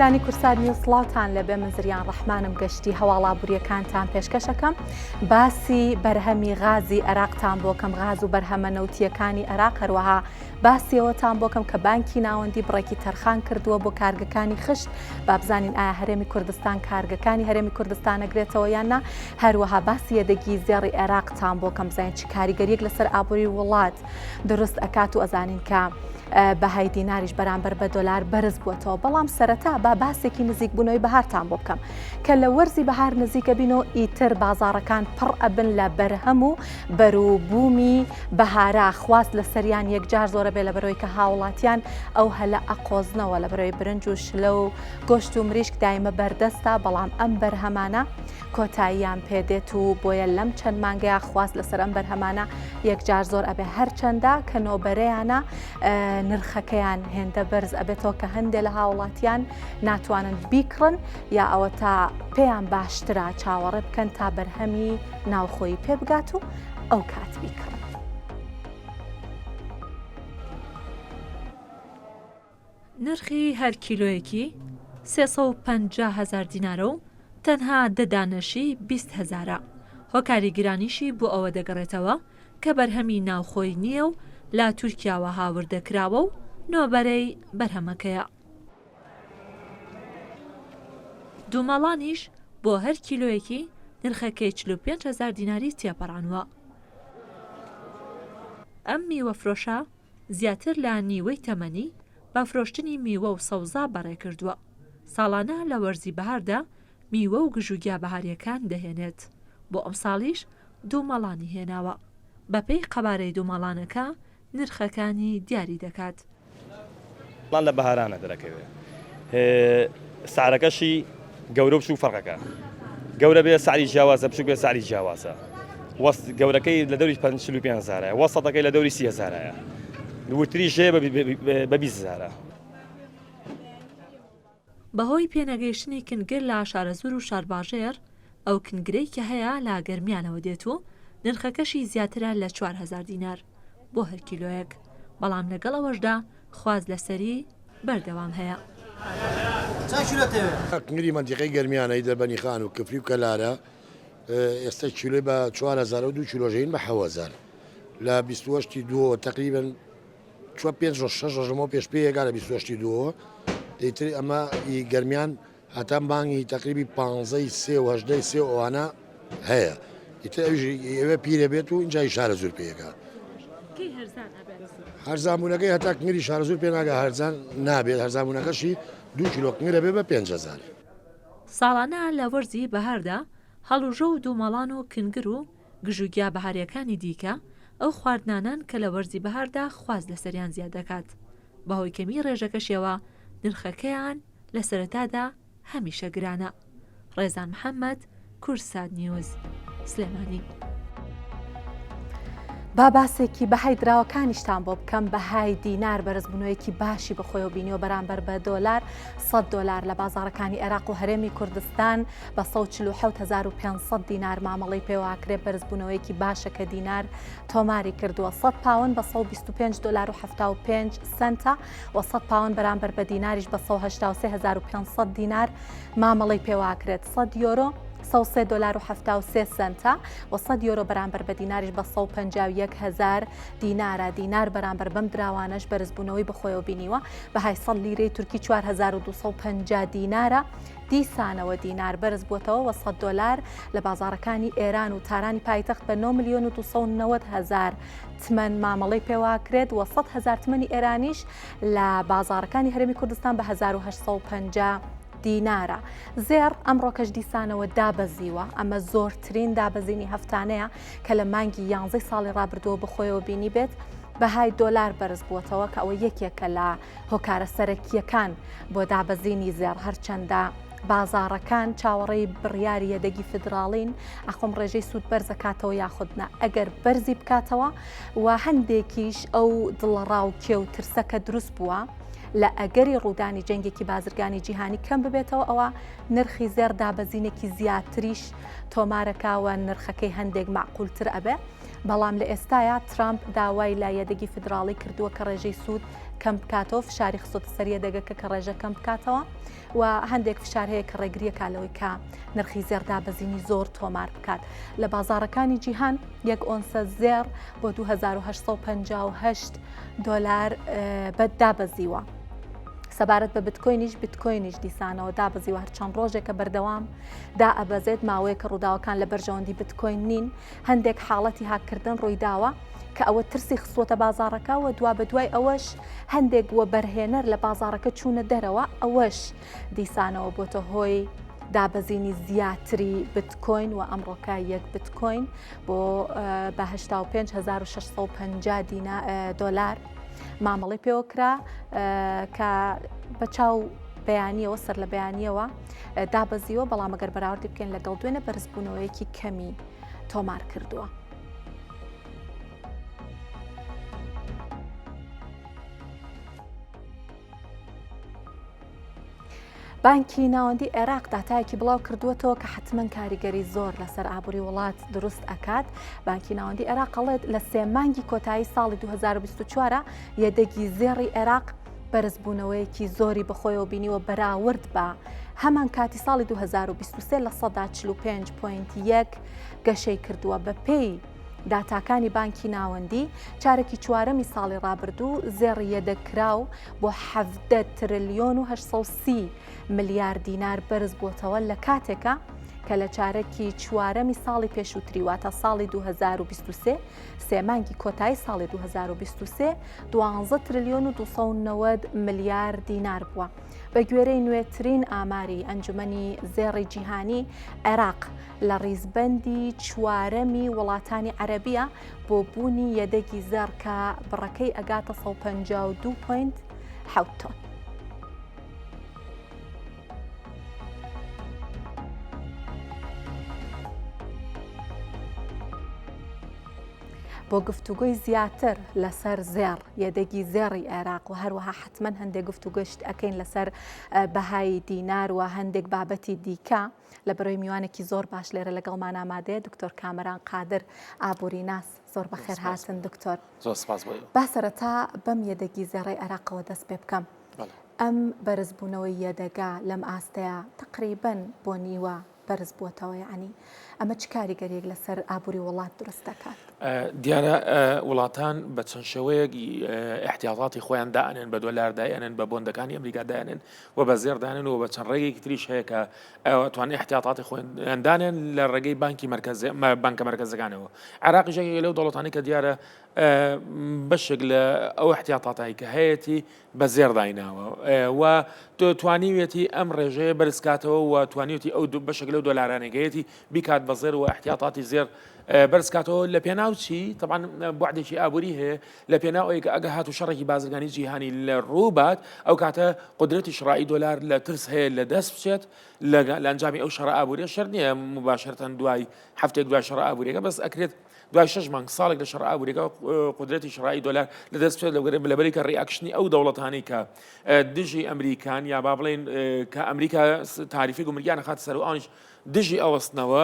ڕێزانی کورسان نیوسڵاوتان لەبێ من زریان ڕەحمانم گەشتی هەواڵا بوریەکانتان پێشکەشەکەم باسی بەرهەمی غازی عێراقتان بۆکەم غاز و بەرهەمە نەوتیەکانی عێراق هەروەها باسیەوەتان بۆکەم کە بانکی ناوەندی بڕێکی تەرخان کردووە بۆ کارگەکانی خشت با بزانین ئایا هەرێمی کوردستان کارگەکانی هەرێمی کوردستان ئەگرێتەوە یاننا هەروەها باسی یەدەگی زێڕی عێراقتان بۆکەم بزانین چ کاریگەریەک لەسەر ئابووری وڵات دروست ئەکات و ئەزانین کە بەهای دیناریش بەرامبەر بە دۆلار بەرز بووەتەوە بەڵام سەرەتا با باسێکی نزیک بوونەوەی بەهارتان بۆ بکەم کە لە وەرزی بەهار نزیکە بینەوە ئیتر بازاڕەکان پڕ ئەبن لە بەرهەم و بەروبوومی بەهارە خواست لە سەریان یەکجار زۆرە بێ لە بەرەوەی کە هاوڵاتیان ئەو هەلە ئەقۆزنەوە لە بەرەوەی برنج و شلە و گۆشت و مریشک دایمە بەردەستە بەڵام ئەم بەرهەمانە کۆتاییان پێدێت و بۆیە لەم چەند مانگەیە خواست لەسەر ئەم بەرهەمانە یەکجار زۆر ئەبێ هەرچەندە کە نۆبەرەیانە نرخەکەیان هێندە بەرز ئەبێتەوە کە هەندێک لە هاوڵاتیان ناتوانن بیکڕن یا ئەوە تا پێیان باشترا چاوەڕێ بکەن تا بەرهەمی ناوخۆی پێ بگات و ئەو کات بیکڕن. نرخی هەر کیلۆیەکی 350,000 دینارە و تەنها دەدانەشی 20,000. هۆکاری گرانیشی بۆ ئەوە دەگەڕێتەوە کە بەرهەمی ناوخۆی نییە و لا تورکیاوە هاوردەکراوە و نۆبەرەی بەرهەمەکەیە. دوومەڵانیش بۆ هەر کیلۆیەکی نرخەکەی 45,000 دیناری تێپەڕانوە. ئەم میوە فرۆشە زیاتر لە نیوەی تەمەنی بە فرۆشتنی میوە و سەوزا بەڕێ کردووە. ساڵانە لە وەرزی بەهاردا میوە و گژوگیا بەهاریەکان دەهێنێت. بۆ ئەم ساڵیش دوومەڵانی هێناوە. بەپێی قەبارەی دوومەڵانەکە نرخەکانی دیاری دەکات. پڵان لە بەهارانە دەرەکەوێت. سعرەکەشی گەورە بچوو فەرقەکە. گەورە بێ سعری جیاوازە بچوو بێ سعری جیاوازە. وەست گەورەکەی لە دەوری 45,000 وەسەدەکەی لە دەوری 30,000 وتری ژێ بە 20,000. بەهۆی پێنەگەیشتنی کنگر لە شارەزور و شارباژێر ئەو کنگرەی کە هەیە لا گەرمیانەوە دێت و نرخەکەشی زیاترە لە 4,000 دینار بۆ هەر کیلۆیەک بەڵام لەگەڵ ئەوەشدا خواز لەسەری بەردەوام هەیە. کنگری منتیقەی گەرمیانەی دەربەنی خان و کفری و کەلارە ئێستا کیلۆی بە 4,002 کیلۆژین بە 7,000 لە 28 دووە تقریبن 5-6 ڕۆژەمەوە پێش پێیەکە لە 28 دووە دەیتر ئەمە گەرمیان هەتان بانگی تقریبی 15-3 ئەوانە هەیە ئیتر ئەوێ پیرە بێت و اینجای شارە زور پێیەکە هەرزانبوونەکەی هەتا کنگری شارە زور پێ ناگە هەرزان نابێت هەرزانبوونەکەشی 2 کیلۆ کنگرە بێ بە 5,000. ساڵانە لە وەرزی بەهاردا هەڵوژە و دوومەڵان و کنگر و گژوگیا بەهاریەکانی دیکە ئەو خواردنانان کە لە وەرزی بەهاردا خواز لەسەریان زیاد دەکات. بەهۆی کەمی ڕێژەکەشیەوە نرخەکەیان لە سەرەتادا هەمیشە گرانە. ڕێزان محەممەد، کورسات نیوز، سلێمانی. با باسێکی بەهای دراوەکانیشتان بۆ بکەم بەهای دینار بەرزبوونەوەیەکی باشی بەخۆیەوە بینیەوە بەرامبەر بە دۆلار 100 دۆلار لە بازاڕەکانی عێراق و هەرێمی کوردستان بە 147,500 دینار مامەڵی پێواکرێ بەرزبوونەوەیەکی باشە کە دینار تۆماری کردووە. 100 پاوەند بە 125 دلار و 75 سنتە و 100 پاوەند بەرامبەر بە دیناریش بە 183,500 دینار مامەڵی پێواکرێت. 100 یۆرۆ 103 دلار و 73 سنتە و 100 یۆرۆ بەرامبەر بە دیناریش بە 151,000 دینارە. دینار بەرامبەر بەم دراوانش بەرزبوونەوەی بەخۆیەوە بینیوە بەهای 100 لیرەی تورکی 4,250 دینارە. دیسانەوە دینار بەرز بووەتەوە و 100 دلار لە بازاڕەکانی ئێران و تارانی پایتەخت بە 9,290,000 تمەن مامەڵی پێواکرێت و 100,000 تمەنی ئێرانیش لە بازاڕەکانی هەرێمی کوردستان بە 1,850 دینارە. زێر ئەمڕۆکەش دیسانەوە دابەزیوە. ئەمە زۆرترین دابەزینی هەفتانەیە کە لە مانگی 11 ساڵی ڕابردووە بخۆیەوە بینی بێت. بەهای دۆلار بەرز بووەتەوە کە ئەوە یەکێکە لە هۆکارە سەرەکیەکان بۆ دابەزینی زێر هەرچەندە بازاڕەکان چاوەڕێی بڕیاری یەدەگی فدراڵین ئەخۆم ڕێژەی سوود بەرزەکاتەوە یاخودنا ئەگەر بەرزی بکاتەوە و هەندێکیش ئەو دڵڕاو کێ و ترسەکە دروست بووە لە ئەگەری ڕوودانی جەنگێکی بازرگانی جیهانی کەم ببێتەوە ئەوە نرخی زێر دابەزینێکی زیاتریش تۆمارەکەوە نرخەکەی هەندێک معقولتر ئەبێ بەڵام لە ئێستاە ترامپ داوای لایەدەگی فدراڵی کردووە کە ڕێژەی سوود کەم بکاتەوە فشاری خستۆتە سەریە دەگەکە کە ڕێژە کەم بکاتەوە و هەندێک فشار هەیە کە ڕێگریە کالەوەی کە نرخی زێردابەزینی زۆر تۆمار بکات لە بازارەکانی جیهان یەک ئۆنسە زێر بۆ 2858 دۆلار بەدابەزیوە. سەبارەت بە بتکۆینیش دیسانەوە دابەزیوە هەرچەند ڕۆژێکە بەردەوام دا ئەبەزێت ماوەیە کە ڕووداوەکان لە بەرژەوەندی بتکۆین نین هەندێک حاڵەتی هاکردن ڕوویداوە کە ئەوە ترسی خستووەتە بازارەکە و دوا بەدوای ئەوەش هەندێک وە بەرهێنەر لە بازارەکە چوونە دەرەوە ئەوەش دیسانەوە بۆتە هۆی دابەزینی زیاتری بتکۆین و ئەمڕۆکە یەک بتکۆین بۆ بە 85,650 دۆلار مامەڵی پێوەکرا کە بە چاو بەیانیەوە سەر لە بەیانیەوە دابەزیوە بەڵام ئەگەر بەراوردی بکەین لەگەڵ دوێنە بەرزبوونەوەیەکی کەمی تۆمار کردووە. بانکی ناوەندی عێراق داتایەکی بڵاو کردووەتەوە کە حتمما کاریگەری زۆر لەسەر ئابووری وڵات دروست ئەکات. بانکی ناوەندی عێراق ئەڵێت لە 3 مانگی کۆتایی ساڵی 2024 یەدەگی زێڕی عێراق بەرزبوونەوەیەکی زۆری بەخۆیەوە بینیوە بەراورد بە هەمان کاتی ساڵی 2023 لە 45.1 گەشەی کردووە بە پێی داتاکانی بانکی ناوەندی چارەکی چوارەمی ساڵی ڕابردوو زێڕیە دەکراو بۆ 17 تریلیۆن و 830 ملیارد دینار بەرز بووتەوە لە کاتێکە کە لە چارەکی چوارەمی ساڵی پێشووتری واتە ساڵی 2023 سێمانگی کۆتایی ساڵی 2023 12 تریلیۆن و 290 ملیارد دینار بووە. بە گوێرەی نوێترین ئاماری ئەنجومەنی زێڕی جیهانی عێراق لە ڕیزبەندی چوارەمی وڵاتانی عەرەبیە بۆ بوونی یەدەگی زێڕ کە بڕەکەی ئەگاتە 152.7 تۆن. بۆ گفتوگۆی زیاتر لەسەر زێڕ یەدەگی زێڕی عێراق و هەروەها حتمما هەندێک گفتوگۆشت ئەەکەین لەسەر بەهای دینار و هەندێک بابەتی دیکە لە بەرەوەی میوانێکی زۆر باش لێرە لەگەڵمان ئامادەیە دکتۆر کامەران قادر ئابووری ناس زۆر بەخێر هاتن دکتۆر. با سەرەتا بەم یەدەگی زێڕی عێراقەوە دەست پێ بکەم. ئەم بەرزبوونەوەی یەدەگا لەم ئاستەیە تقریبەن بۆ نیوە بەرز بووەتەوە یعنی ئەمە چ کاریگەریەک لەسەر ئابووری وڵات دروست دەکات؟ دیارە وڵاتان بە چەند شێوەیەکی احتیاطاتی خۆیان دائنێن بە دۆلار دایەنێن بە بۆندەکانی ئەمریکا دایەنێن و بە زێر دانێن و بە چەند ڕێگەیەکی تریش هەیە کە توانێت احتیاطاتی خۆیان دانێن لە ڕێگەی بانکە مرکزەکانەوە. عێراقی ژێگەی لەو دەوڵەتانی کە دیارە بەشێک لە ئەو احتیاطاتایی کە هەیەی بە زێر دایناوە و توانیوێتی ئەم ڕێژەیە بەرزکاتەوە و توانیوێتی ئەو بەشێک لەو دۆلارانێگەیەتی بیکات بە زێر و احتیاطاتی زێر بەرزکاتەوە لە پێناو چی طبعاً بوعدێکی ئابووری هەیە لە پێناو ئەوەی کە ئەگە هاتو شەڕێکی بازرگانی جیهانی لە ڕووبات ئەو کاتە قدرەتی شڕایی دۆلار لە ترس هەیە لە دەست بچێت لە ئەنجامی ئەو شەڕە ئابووریە شەر نییە مباشرەتەن دوای هەفتێک دوای شەڕە ئابووریەکە بەس ئەکرێت دوای 6 مانگ ساڵێک لە شەڕ ئابووریەکە قدرەتی شڕایی دۆلار لە دەست بچێت لەبەری کە ڕیاکشنی ئەو دەوڵەتانی کە دژی ئەمریکان یا با بڵێن کە ئەمریکا تاریفی گومرگیانە خاتە سەر و ئەوانیش دژی ئەوەستنەوە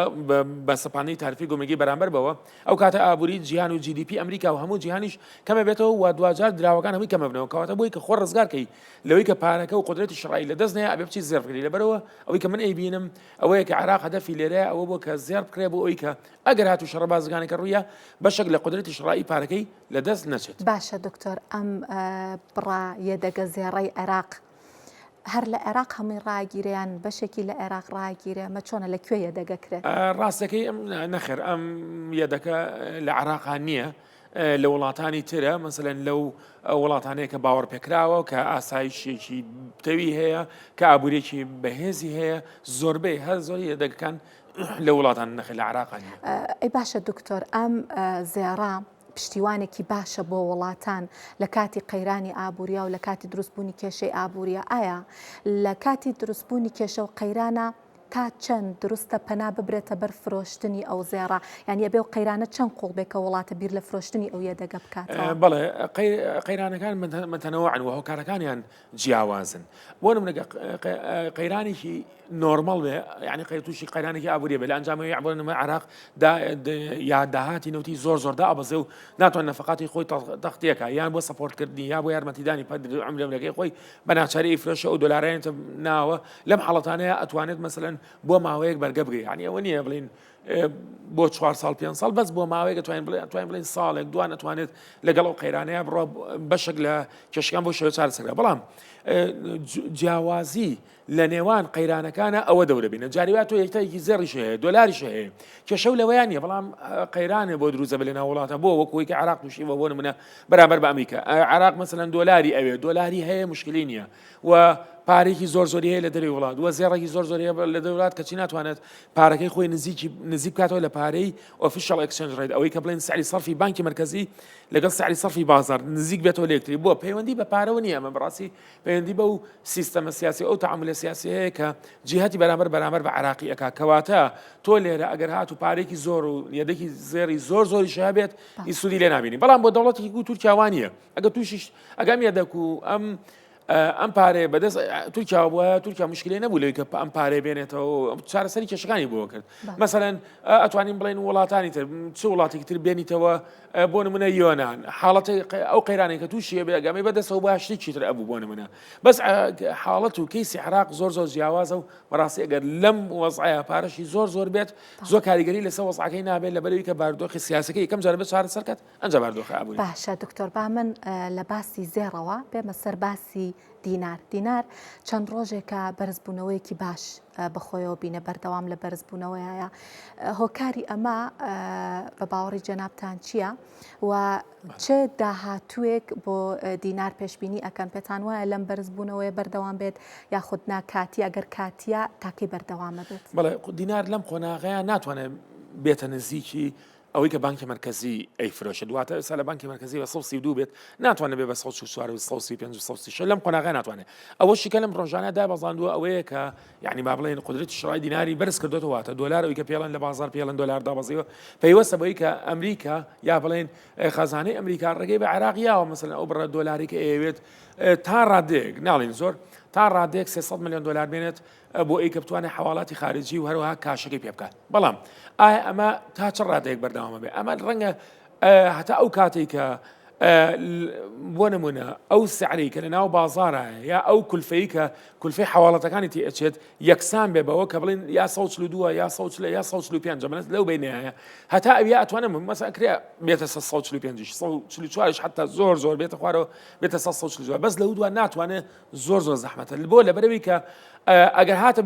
بە سەپاندەی تاریفی گومرگی بەرامبەر بەوە ئەو کاتە ئابووری جیهان و GDP ئەمریکا و هەموو جیهانیش کەمە بێتەوە و دوجار دراوەکان هەمووی کەمە بنەوە کەواتە بۆی کە خۆ ڕزگارکەی لەوەی کە پارەکە و قدرەتی شڕایی لە دەست نەیە ئەبێ بچی زێر بکری لەبەرەوە ئەوەی کە من ئەیبینم ئەوەیە کە عێراق هەدەفی لێرەیە ئەوە بۆ کە زێر بکرێ بۆ ئەوەی کە ئەگەر هاتو شەڕە بازرگانێکە ڕوویە بەشێک لە قدرەتی شڕایی پارەکەی لە دەست نەچێت. باشە دکتۆر ئەم بڕا یەدەگە زێڕەی عێراق هەر لە عێراق هەمووی ڕاگیریان بەشێکی لە عێراق ڕاگیرە مە چۆنە لەکوێ یەدەگەکرێت؟ ڕاستەکەی ئەم نەخێر ئەم یەدەکە لە عێراقان نییە لە وڵاتانی ترە مەسەلەن لەو وڵاتانەیە کە باوەڕ پێکراوە کە ئاسایشێکی تەوی هەیە کە ئابوورێکی بەهێزی هەیە زۆربەی هەر زۆری یەدەگەکان لە وڵاتان نەخێر لە عێراقان نیە. ئەی باشە دکتۆر ئەم زێڕە پشتیوانێکی باشە بۆ وڵاتان لە کاتی قەیرانی ئابووریا و لە کاتی دروستبوونی کێشەی ئابووریا ئایا لە کاتی دروستبوونی کێشە و قەیرانە تا چەند دروستە پەنا ببرێتە بەر فرۆشتنی ئەو زێڕە یعنی ئەبێ و قەیرانە چەند قوڵ بێکە وڵاتە بیر لە فرۆشتنی ئەو یەدەگە بکاتەوە بەڵێ قەیرانەکان متەنەوەعن و هۆکارەکانیان جیاوازن بۆ نمونە قەیرانێکی نۆرمەڵ بێ یعنی تووشی قەیرانێکی ئابووریە بێ لە ئەنجامی بۆ عراق یا داهاتی نەوتی زۆر دابەزێ و ناتوان نەفقاتی خۆی تەختیەکە یان بۆ سەپۆرتکردنی یا بۆ یارمەتیدانی عملەکەی خۆی بە ناچاری فرۆشە و دۆلارێنێتە ناوە لەم حاڵەتانەیە ئەتوانێت مەسەلەن بۆ ماوەیەک بەرگە بگری یعنی ئەوە نییە بڵین بۆ 4 ساڵ 5 ساڵ بەس بۆ ماوەیەک توانین بڵین ساڵێک دوان ئەتوانێت لەگەڵ ئەو قەیرانەیە بڕۆ بەشێک لە کێشەکان بۆ شێوە چارەسەرکرا بەڵام جیاوازی لە نێوان قەیرانەکانە ئەوە دەورەبینە جاریوات تۆ یەکتایکی زێڕیش هەیە دۆلاریش هەیە کێشە و لەوەیان نیە بەڵام قەیرانێ بۆ دروزە بە لە ناو وڵاتە بۆ وەکوەوەی کە عراق تووشیوە بۆ نمونە بەرامبەر بە ئەمریکا عراق مەسەلەن دۆلاری ئەوێ دۆلاری هەیە مشکلی نییە و پارێکی زۆری هەیە لە دەروی وڵات وە زێڕێکی زۆری لە دەوڵات کەچی ناتوانێت پارەکەی خۆی نزیک بکاتەوە لە پارەی ئۆفیشەڵ ئەکسچێنج ڕێت ئەوەی کە بڵێن سعری سەرفی بانکی مرکزی لەگەڵ سعری سەرفی بازار نزیک بێتەوە لەکتری بۆ پەیوەندی بە پارەوە نییە ئەمە بەڕاستی پەیوەندی بە و سیستەمە سیاسی ئەو تعاملە سیاسی هەیە کە جیهەتی بەرامبەر بە عراقی ئەکا کەواتە تۆ لێرە ئەگەر هات و پارێکی زۆر و یەدەکی زێری زۆری شابێت ئیسودی لێ نابینی بەڵام بۆ دەوڵەتی و تورکیاوانیە ئەگە تووشیش ئەگەم یەدەک و ئەم پارێ بەدەست تورکیا بووە تورکیا مشکلێ نەبوو لەوەی کە ئەم پارێ بێنێتەوە چارەسەری کێشەکانی بۆ کرد مەسەلەن ئەتوانین بڵێن وڵاتانی تر چ وڵاتێکی تر بێنیتەوە بۆ نمونە یۆناان حاڵەتی ئەو قەیرانێک کە تووشیە بێگەمی بەدەستەوە باشتێکی تر ئەبوو بۆ نمونە بەس حاڵەت و کەیسی عراق زۆر جیاوازە و بەڕاستی ئەگەر لەم وەزعەیە پارەشی زۆر بێت زۆر کاریگەری لەسەر وەزعەکەی نابێت لەبەرەوەی کە باردۆخی سیاسەکەی یەکەم جارە بێت چارەسەر کات ئەنجا باردۆخی ئابووری باشە دکتۆر با من لە باسی زێڕەوە بێمە سەر باسی دینار چەند ڕۆژێکە بەرزبوونەوەیەکی باش بخۆیەوە بینە بەردەوام لە بەرزبوونەوەیە هۆکاری ئەمە بە باوەڕی جەنابتان چییە و چه داهاتوێک بۆ دینار پێشبینی ئەکەن پێتان وایە لەم بەرزبوونەوەی بەردەوام بێت یاخود ناکاتی ئەگەر کاتیە تاقی بەردەوامە بێت بەڵێ دینار لەم قۆناغەیە ناتوانێت بێتە نزیکی ئەوەی کە بانکی مرکزی ئەیفرۆشە دواتە ئێستا لە بانکی مرکزی بە 132 بێت ناتوانێت بێ بە 135 لەم قۆناغە ناتوانێت ئەوەشی کە لەم ڕۆژانەدا بەزاندووە ئەوەیە کە یعنی با بڵێن قدرەتی شڕای دیناری بەرز کردوتەوەتە دۆلار ئەوەی کە پێڵەن لە بازار پێڵەن دۆلار دابەزیەوە پێیوەستە بەوەی کە ئەمریکا یا بڵێن خەزانەی ئەمریکا ڕێگەی بە عراقیاوە مەسەلەن ئەو بڕە دۆلاری کە ئەوێت تا ڕادێک ناڵین زۆر تا ڕادێک 300 میلیۆن دلار بێنێت بۆ ئەی کە بتوانێت حواڵاتی خارجی و هەروەها کاشەکەی پێ بکات بەڵام ئایا ئەمە تا چ ڕادەیەک بەردەوامە بێ ئەمە ڕەنگە هەتا ئەو کاتێک کە بۆ نمونە ئەو سعری کە لە ناو بازارە یا ئەو کولفەی کە کولفەی حواڵەتەکانی تی ئەچێت یەکسان بێ بەوە کە بڵین یا 142 یا 145 جەمەنێت لەو بینایە هەتا ئەویا ئەتوانم مەسەڵەن کرێ بێتە 145 144 حتا زۆر بێتە خوارەوە بێتە 144 بەس لەو دووان ناتوانێت زۆر زەحمەتە بۆ لەبەرەوەی کە ئەگەر هاتە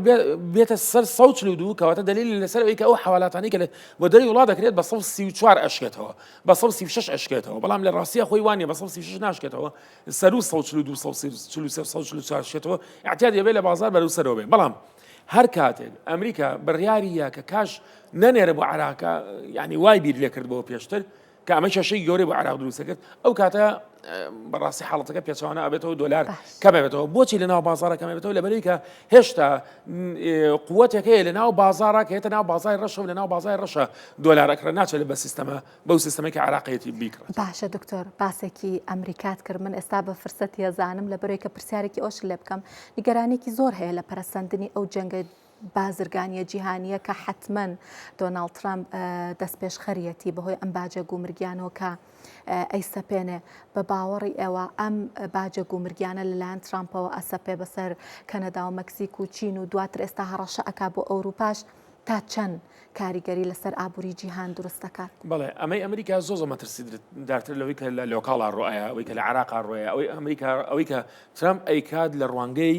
بێتە سەر 142 کەواتە دلیلی لەسەر ئەوەی کە ئەو حواڵاتانی کە بۆ دەری وڵات دەکرێت بە 134 ئەشکێتەوە بە 136 ئەشکێتەوە بەڵام لە ڕاستیە خۆی وانە بە 136 ناشکێتەوە سەر و 142 144 شێتەوە احتیاج دەبێت لە بازار بەرەو سەرەوە بێ بەڵام هەر کاتێک ئەمریکا بڕیاریە کە کاش نەنێرە بۆ عراقا یعنی وای بیر لێ کردبەوە پێشتر کە ئەمە کێشەی گەورەی بۆ عراق دروستە کرد ئەو کاتە بەڕاستی حاڵەتەکە پێچوانە ئەبێتەوە دۆلار کەمەبێتەوە بۆچی لە ناو بازارە کەمەبێتەوە لەبەرەوەی کە هێشتا قووەتێک هەیە لە ناو بازارە کە هێتە ناو بازاری ڕەشە و لە ناو بازاری ڕەشە دۆلارەکڕە ناچێت بە سیستەمە بەو سیستەمەی کە عراقیەتی بیکڕێت باشە دکتۆر باسێکی ئەمریکات کرد من ئێستا بە فرسەتی ئەزانم لەبەرەوەی کە پرسیارێکی ئەوش لێ بکەم نیگەرانێکی زۆر هەیە لە پەرەسەندنی ئەو جەنگە بازرگانیە جیهانیە کە حتمما دۆناڵد ترامپ دەست پێشخەریەتی بەهۆی ئەم باجە گومرگیانەوە کە ئەی سەپێنێ بە باوەڕی ئێوە ئەم باجە گومرگیانە لەلایەن ترامپەوە ئەسەپێ بەسەر کەنەدا و مەکسیک و چین و دواتر ئێستا هەڕەشە ئەکا بۆ ئەوروپاش تا چەند کاریگەری لەسەر ئابووری جیهان دروست دەکات بەڵێ ئەمەی ئەمریکا زۆر مەترسی دارتر لەوەی کە لە لۆکاڵا ڕۆایە ئەوەی کە لە عراقا ڕۆیە ئەوەی ئەمریکا ئەوەی کە ترامپ ئەیکات لە ڕوانگەی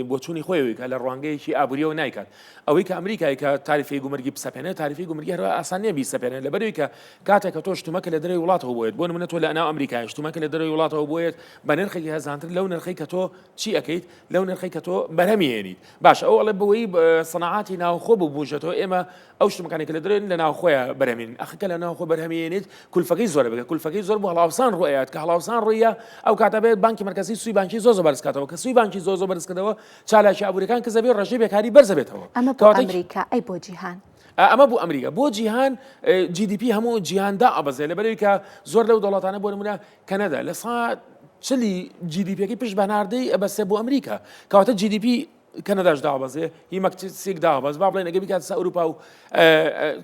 بۆچوونی خۆیەوەی کە لە ڕوانگەیەکی ئابووریەوە نایکات ئەوەی کە ئەمریکای کە تاریفی گومرگی بسەپێنێت تاریفی گومرگی هەروە ئاسانیە بیسەپێنێت لەبەرەوەی کە کاتێک کە تۆ شتومەکە لە دەرەوەی وڵاتەوە بۆیت بۆ نمونە تۆ لە ناو ئەمریکای شتومەکە لە دەرەوەی وڵاتەوە بۆیت بە نرخێکی هەزانتر لەو نرخەی کە تۆ چی ئەەکەیت لەو نرخەی کە تۆ بەرهەمیێنیت باش ئەو ئەڵێ بەوەی سەنعاتی ناوخۆ ببوژێتەوە بێتەوە ئێمە ئەو شتمەکانی کە لە درێن لە ناوخۆیە بەرهەمین ئەخکە لە ناوخۆ بەرهەمێنێت کولفەکەی زۆرە بگە کولفەکەی زۆر بۆ هەڵاوسان ڕۆیات کە هەڵاوسان ڕوویە ئەو کاتە بێت بانکی مرکزی سوی بانکی زۆ بەرزکاتەوە کە سوی بانکی زۆ بەرزکردەوە چالاکی ئابوووریەکان کە زەبێ ڕێژەی بێکاری بەرزەبێتەوە ئەمە بۆ ئەمریکا ئەی بۆ جیهان ئەمە بۆ ئەمریکا بۆ جیهان GDP هەموو جیهاندا ئەبەزێ لەبەرەوەی کە زۆر لەو دەوڵاتانە بۆ نمونە کەنەدا لە سا چلی GDPەکەی پشت بەناردەی ئەبەسێ بۆ ئەمریکا کەواتە GDP کەنەداش داوەزێ هی مەکسیک داوەز با بڵێن ئەگە بیکات سا ئەوروپا و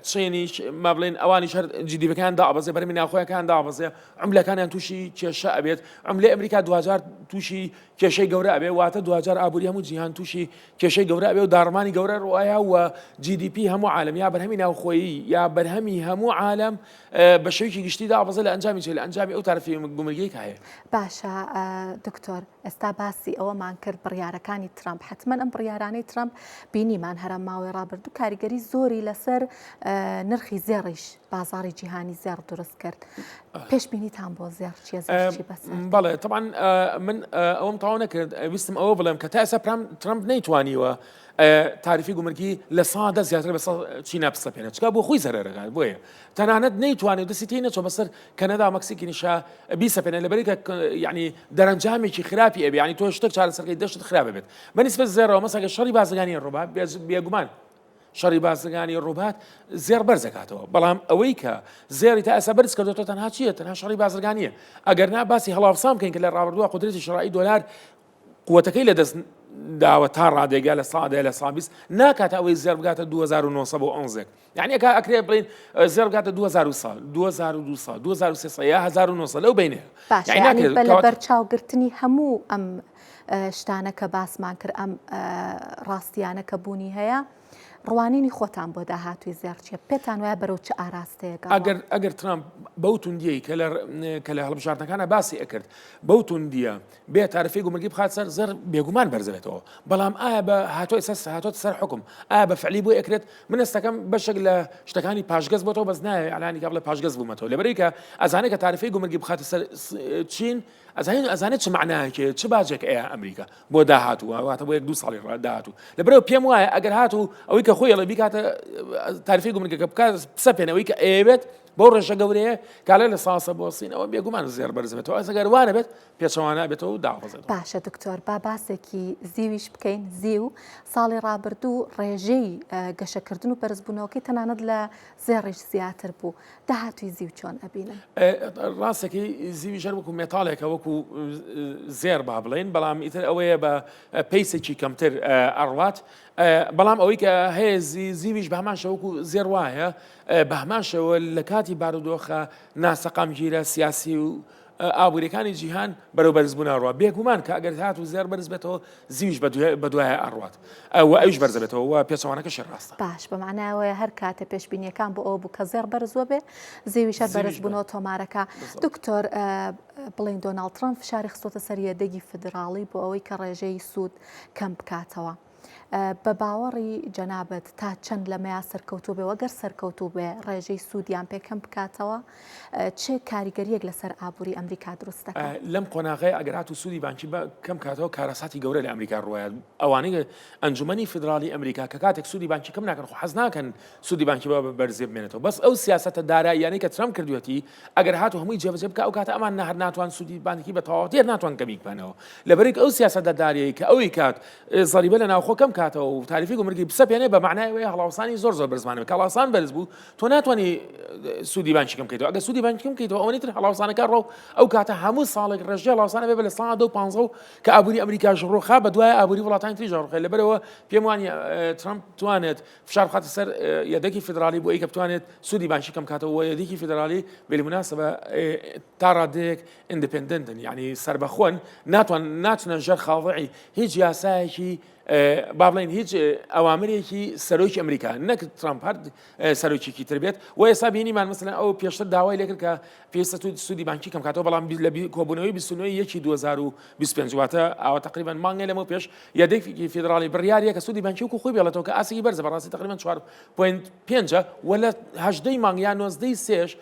چینیش ما بڵێن ئەوانیش هەر GDPەکان داوەزێ بەرەمی ناوخۆیەکان داوەزێ عملەکانیان تووشی کێشە ئەبێت عملێ ئەمریکا 2000 تووشی کێشەی گەورە ئەبێ واتە 2000 ئابووری هەموو جیهان تووشی کێشەی گەورە ئەبێ و داڕمانی گەورە ڕواایە و GDP هەموو عالم یا بەرهەمی ناوخۆیی یا بەرهەمی هەموو عالم بە شێوکی گشتی داوەزە لە ئەنجامی چێ لە ئەنجامی ئەو تارفی گومرگەی هەیە باشە دکتۆر ئێستا باسی ئەوەمان کرد بڕیارەکانی ترامپ حتمما ئەم بڕیارانەی ترامپ بینیمان هەرە ماوەی ڕابردوو کاریگەری زۆری لەسەر نرخی زێڕیش بازاری جیهانی زێڕ دروست کرد پێشبینیتان بۆ زێڕ چیە زێڕی بەسەر بەڵێ طبعا من ئەوم تەواو نەکرد ویستم ئەوە بڵێم کە تا ئێستا ترامپ نەیتوانیوە تاریفی گومرگی لە سادە زیاتر بە چینا بسەپێنێت چکە بۆ خۆی زەرەرەکات بۆیە تەنانەت نەیتوانێت دەستی تێی نەچۆ بەسەر کەنەدا مەکسیکی نیشا بیسەپێنێت لەبەری کە یعنی دەرەنجامێکی خراپی ئەبێ ینی تۆ شتێک چارەسەرکەی دەشت خراپ بێت بەنسبەت زێڕەوە مەسەڵەن شەڕی بازرگانی ڕۆبات بێگومان شەڕی بازرگانی ڕۆبات زێر بەرزەکاتەوە بەڵام ئەوەی کە زێری تا ئێستا بەرز کردوتە تەنها چییە تەنها شەڕی بازرگانیە ئەگەر نا باسی هەڵاوسام بکەین کە لە ڕابردووە قودرەتی شەڕایی دۆلار قوتەکەی لە دەست داوە تا ڕادێگا لە سادە لە سابیست ناکات ئەوەی زێر بگاتە 2900 بۆ ئەنزێک یعنی ئەکا ئەکرێ بڵین زێر بگاتە 2000 ساڵ 2200 2300 یا 1900 لەو بینێ لە بەرچاوگرتنی هەموو ئەم شتانە کە باسمان کرد ئەم ڕاستیانە کە بوونی هەیە ڕوانینی خۆتان بۆ داهاتوی زێرچیە پێتان وایە بەرەو چه ئاراستەیەگە ئەگەر ترامپ بەو توندیەی کە لە هەڵبژاردنەکانە باسی ئەکرد بەو توندیە بێ تارفی گومرگی بخات سەر زەر بێگومان بەرزێتەوە بەڵام ئایا بە هاتۆ سەر حکم ئایا بە فعلی بۆ ئەکرێت من ئەستەکەم بەشێک لە شتەکانی پاشگەز بۆتەوە بەس نایە ئەلانی کابڵە پاشگەز بوومەتەوە لەبەرەوەی کە ئەزانێت کە تارفی گومرگی بخاتە سەر چین ئەزانێت چ معناکێ چ باجێک ئەیە ئەمریکا بۆ داهاتووە واتە بۆ 2 ساڵی داهاتوو لەبەرەوە پێم وایە ئەگەر هاتوو ئەوەی کە خۆی ئەڵێ بیکاتە تارفی گومرگەکە بکات بسەپێنەوەی کە ئەوێت بۆ ڕێژە گەورەیە کالە لە ساسە بۆ سین ئەوە بێگومان زێر بەرزبێتەوە ئەگەر وانە بێت پێچەوانە بێتەوە داوەزێت باشە دکتۆر با باسێکی زیویش بکەین زیو ساڵی ڕابردوو ڕێژەی گەشەکردن و بەرزبوونەوەکەی تەنانەت لە زێڕیش زیاتر بوو داهاتوی زیو چۆن ئەبینن ڕاستێکی زیوی ژەر وەکو مێتاڵێکە وەکو زێر با بڵێن بەڵام ئیتر ئەوەیە بە پەیسێکی کەمتر ئەڕوات بەڵام ئەوەی کە هەیە زیویش بە هەمان شەوەکو زێر وایە بە هەمان شەوە لە کاتی بارودۆخە ناسەقامگیرە سیاسی و ئابوووریەکانی جیهان بەرەو بەرزبوون ئەڕوات بێگومان کە ئەگەر هات و زێر بەرز بێتەوە زیویش بە دوایە ئەڕوات ئەوە ئەوش بەرزەبێتەوە و پێچەوانەکەشی ڕاستە باش بەمانایەوەیە هەر کاتە پێشبینیەکان بۆ ئەو بوو کە زێر بەرزوە بێ زیویشە بەرزبوونەوە تۆمارەکە دکتۆر بڵین دۆناڵد ترامپ فشاری خستۆتە سەر یەدەگی فدراڵی بۆ ئەوەی کە ڕێژەی سوود کەم بکاتەوە بە باوەڕی جەنابەت تا چەند لەمەیا سەرکەوتوو بێ وەگەر سەرکەوتوو بێ ڕێژەی سوودیان پێکەم بکاتەوە چه کاریگەریەک لەسەر ئابووری ئەمریکا دروستەکە لەم قۆناغەیە ئەگەر هات و سوودی بانکی کەم کاتەوە کارەساتی گەورە لە ئەمریکا ڕوایە ئەوانەی ئەنجومەنی فدراڵی ئەمریکا کە کاتێک سوودی بانکی کەم ناکەن خۆ حەز ناکەن سوودی بانکی بەرزێ بمێنێتەوە بەس ئەو سیاسەتە داراییانەی کە ترامپ کردوێتی ئەگەر هات و هەمووی جێبەجێ بکە ئەو کاتە ئەمان هەر ناتوان سوودی بانکی بە تەواو دێر ناتوان کەمی بکەنەوە لەبەرێک ئەو سیاسەتە داریایی کە ئەوەی کات زەریبە لە ناوخۆ کەم کاتەوە و تاریفی گومرگی بسەپێنێ بە معنایەوەی هەڵاوسانی زۆر بەرزمانەوە کە هەڵاوسان بەرز بوو تۆ ناتوانانی سوودی بانکی کەم بکەیتەوە ئەگەر سوودی بانکی کەم بکەیتەوە ئەوەی تر هەڵاوسانەکە ڕۆ ئەو کاتە هەموو ساڵێک ڕێژەی هەڵاوسانە بێ لە 150 کە ئابووری ئەمریکا ژڕۆخا بە دوای ئابووری وڵاتانی تری ژڕۆخە لەبەرەوە پێم وانە ترامپ توانێت فشار بخاتە سەر یەدەکی فدراڵی بۆ ئەوەی کە بتوانێت سوودی بانکی کەم بکاتەوە یەدەکی فدراڵی بالمناسبە تا ڕادەیەک ئیندیپندنتن یعنی سربەخۆن ناتونە ژەر خاڵعی هیچ یاسایەکی با بڵین هیچ ئەوامرێکی سەرۆکی ئەمریکا نەک ترامپ هەر سەرۆکیی تر بێت و ئێستا بینیمان مەسەلەن ئەو پێشتر داوای لێکرد کە پێویستە سوودی بانکی کەم کاتەوە بەڵام لە کۆبوونەوەی 2025 واتە ئەوە تقریبا مانگێ لەمە پێش یەدەکی فدراڵی بڕیاریە کە سوودی بانکی وەکو خۆی بێڵێتەوە کە ئاسێکی بەرزە بەڕاستی تقریبا 4.5 وە لە 18 مانگ یان 19 سێش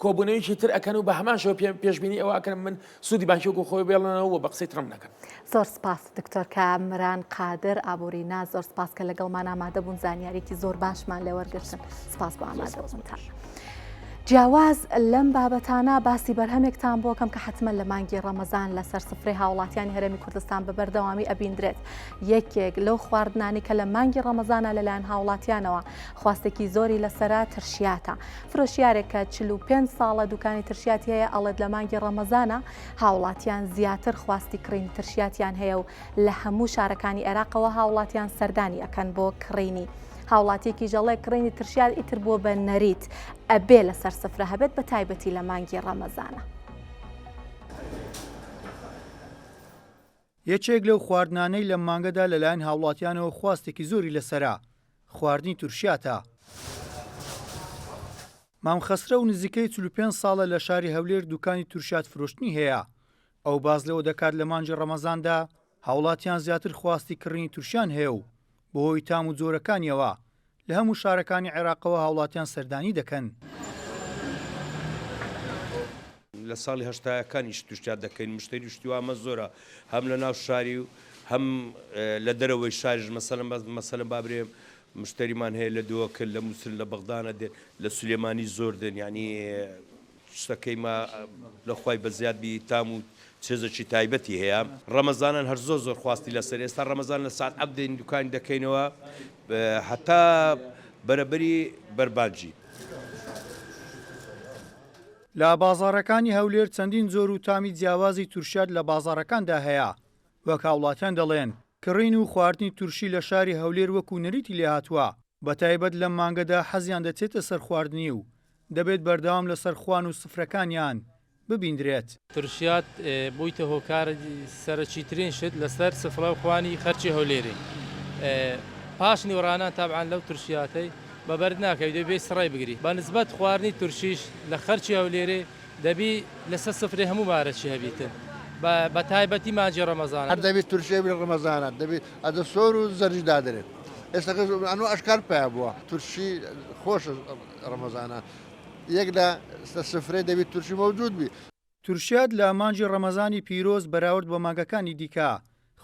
کۆبوونەوەیکی تر ئەکەن و بە هەمانشەوە پێشببینی ئەوە ئەکەن من سوودی بانکیۆک و خۆی بێڵنەوە بە قسەی ترم نەکەن. زۆر سپاس دکتۆر کامران قادر ئابوورینا زۆر سپاس کە لەگەڵمان ئامادە بوون زانیاریی زۆر باشمان لێوەرگرتن سپاس بۆ ئامادەبوونتان. جیاواز لەم بابەتانە باسی بەرهەمێکتان بۆکەم کە حتمما لە مانگی ڕەمەزان لەسەر سفرەی هاوڵاتیانی هەرێمی کوردستان بە بەردەوامی ئەبیندرێت یەکێک لەو خواردنانی کە لە مانگی ڕەمەزانە لەلایەن هاوڵاتیانەوە خواستێکی زۆری لەسەرا ترشیاتە فرۆشیارێک کە 45 ساڵە دوکانی ترشیاتی هەیە ئەڵێت لە مانگی ڕەمەزانە هاوڵاتیان زیاتر خواستی کڕینی ترشیاتیان هەیە و لە هەموو شارەکانی عێراقەوە هاوڵاتیان سەردانی ئەکەن بۆ کڕینی هاوڵاتیەکی ژەڵێ کڕینی ترشیات ئیتر بۆ بە نەریت ئەبێ لەسەر سفرە هەبێت بە تایبەتی لە مانگی ڕەمەزانە. یەکێک لەو خواردنانەی لە مانگەدا لەلایەن هاوڵاتیانەوە خواستێکی زۆری لەسەرا خواردنی تورشیاتە. مام خەسرە و نزیکەی 45 ساڵە لە شاری هەولێر دوکانی تورشات فرۆشتنی هەیە ئەو باز لەوە دەکات لە مانگی ڕەمەزاندا هاوڵاتیان زیاتر خواستی کڕینی تورشیان هەیە و بەهۆی تام و جۆرەکانیەوە لە هەموو شارەکانی عێراقەوە هاوڵاتیان سەردانی دەکەن. لە ساڵی هەشتاکانیش توشتات دەکەین مشتری شتیوامە زۆرە هەم لە ناو شاری و هەم لە دەرەوەی شارژ مەسەلەن بابرێم مشتریمان هەیە لە دووەکە لە مووسل لە بەغدانە دێن لە سولێمانی زۆر دێن ینی شتەکەی ما لەخوای بەزیادبی تام و چێزەکی تایبەتی هەیە ڕەمەزانان هەر زۆر خواستی لەسەر ئێستا ڕەمەزان لە ساعت عەبدەین دوکانی دەکەینەوە هەتا بەرەبەری بەربانجی. لە بازاڕەکانی هەولێر چەندین زۆر و تامی جیاوازی تورشات لە بازاڕەکاندا هەیە وەک هاوڵاتیان دەڵێن کڕین و خواردنی تورشی لە شاری هەولێر وەکو نەریتی لێ هاتووە بە تایبەت لە مانگەدا حەزیان دەچێتە سەر خواردنی و دەبێت بەردەوام لەسەر خوان و سفرەکانیان ببیندرێت. تورشیات بوویتە هۆکار سەرچیترین شت لەسەر سفرە و خوانی خەرچی هەولێری پاش نیوەڕانان تابعاان لەو تورشیاتەی بەبەر ناکەوی دەبێت سڕای بگری بە نسبەت خواردنی تورشیش لە خەرچی هەولێرێ دەبی لەسەر سفرێ هەموو بارەچی هەبیتن بە تایبەتی مانجی ڕەمەزان هەر دەبێت تورشی ڕەمەزانە دەبێت ئەدە سۆر و زەرجی دادرێت ئێستا ئەنوو ئەشکار پیا بووە تورشی خۆشە ڕەمەزانە یەک لە سفرێ دەبێت تورشی مەوجود بی. تورشیات لە مانجی ڕەمەزانی پیرۆز بەراورد بە مانگەکانی دیکە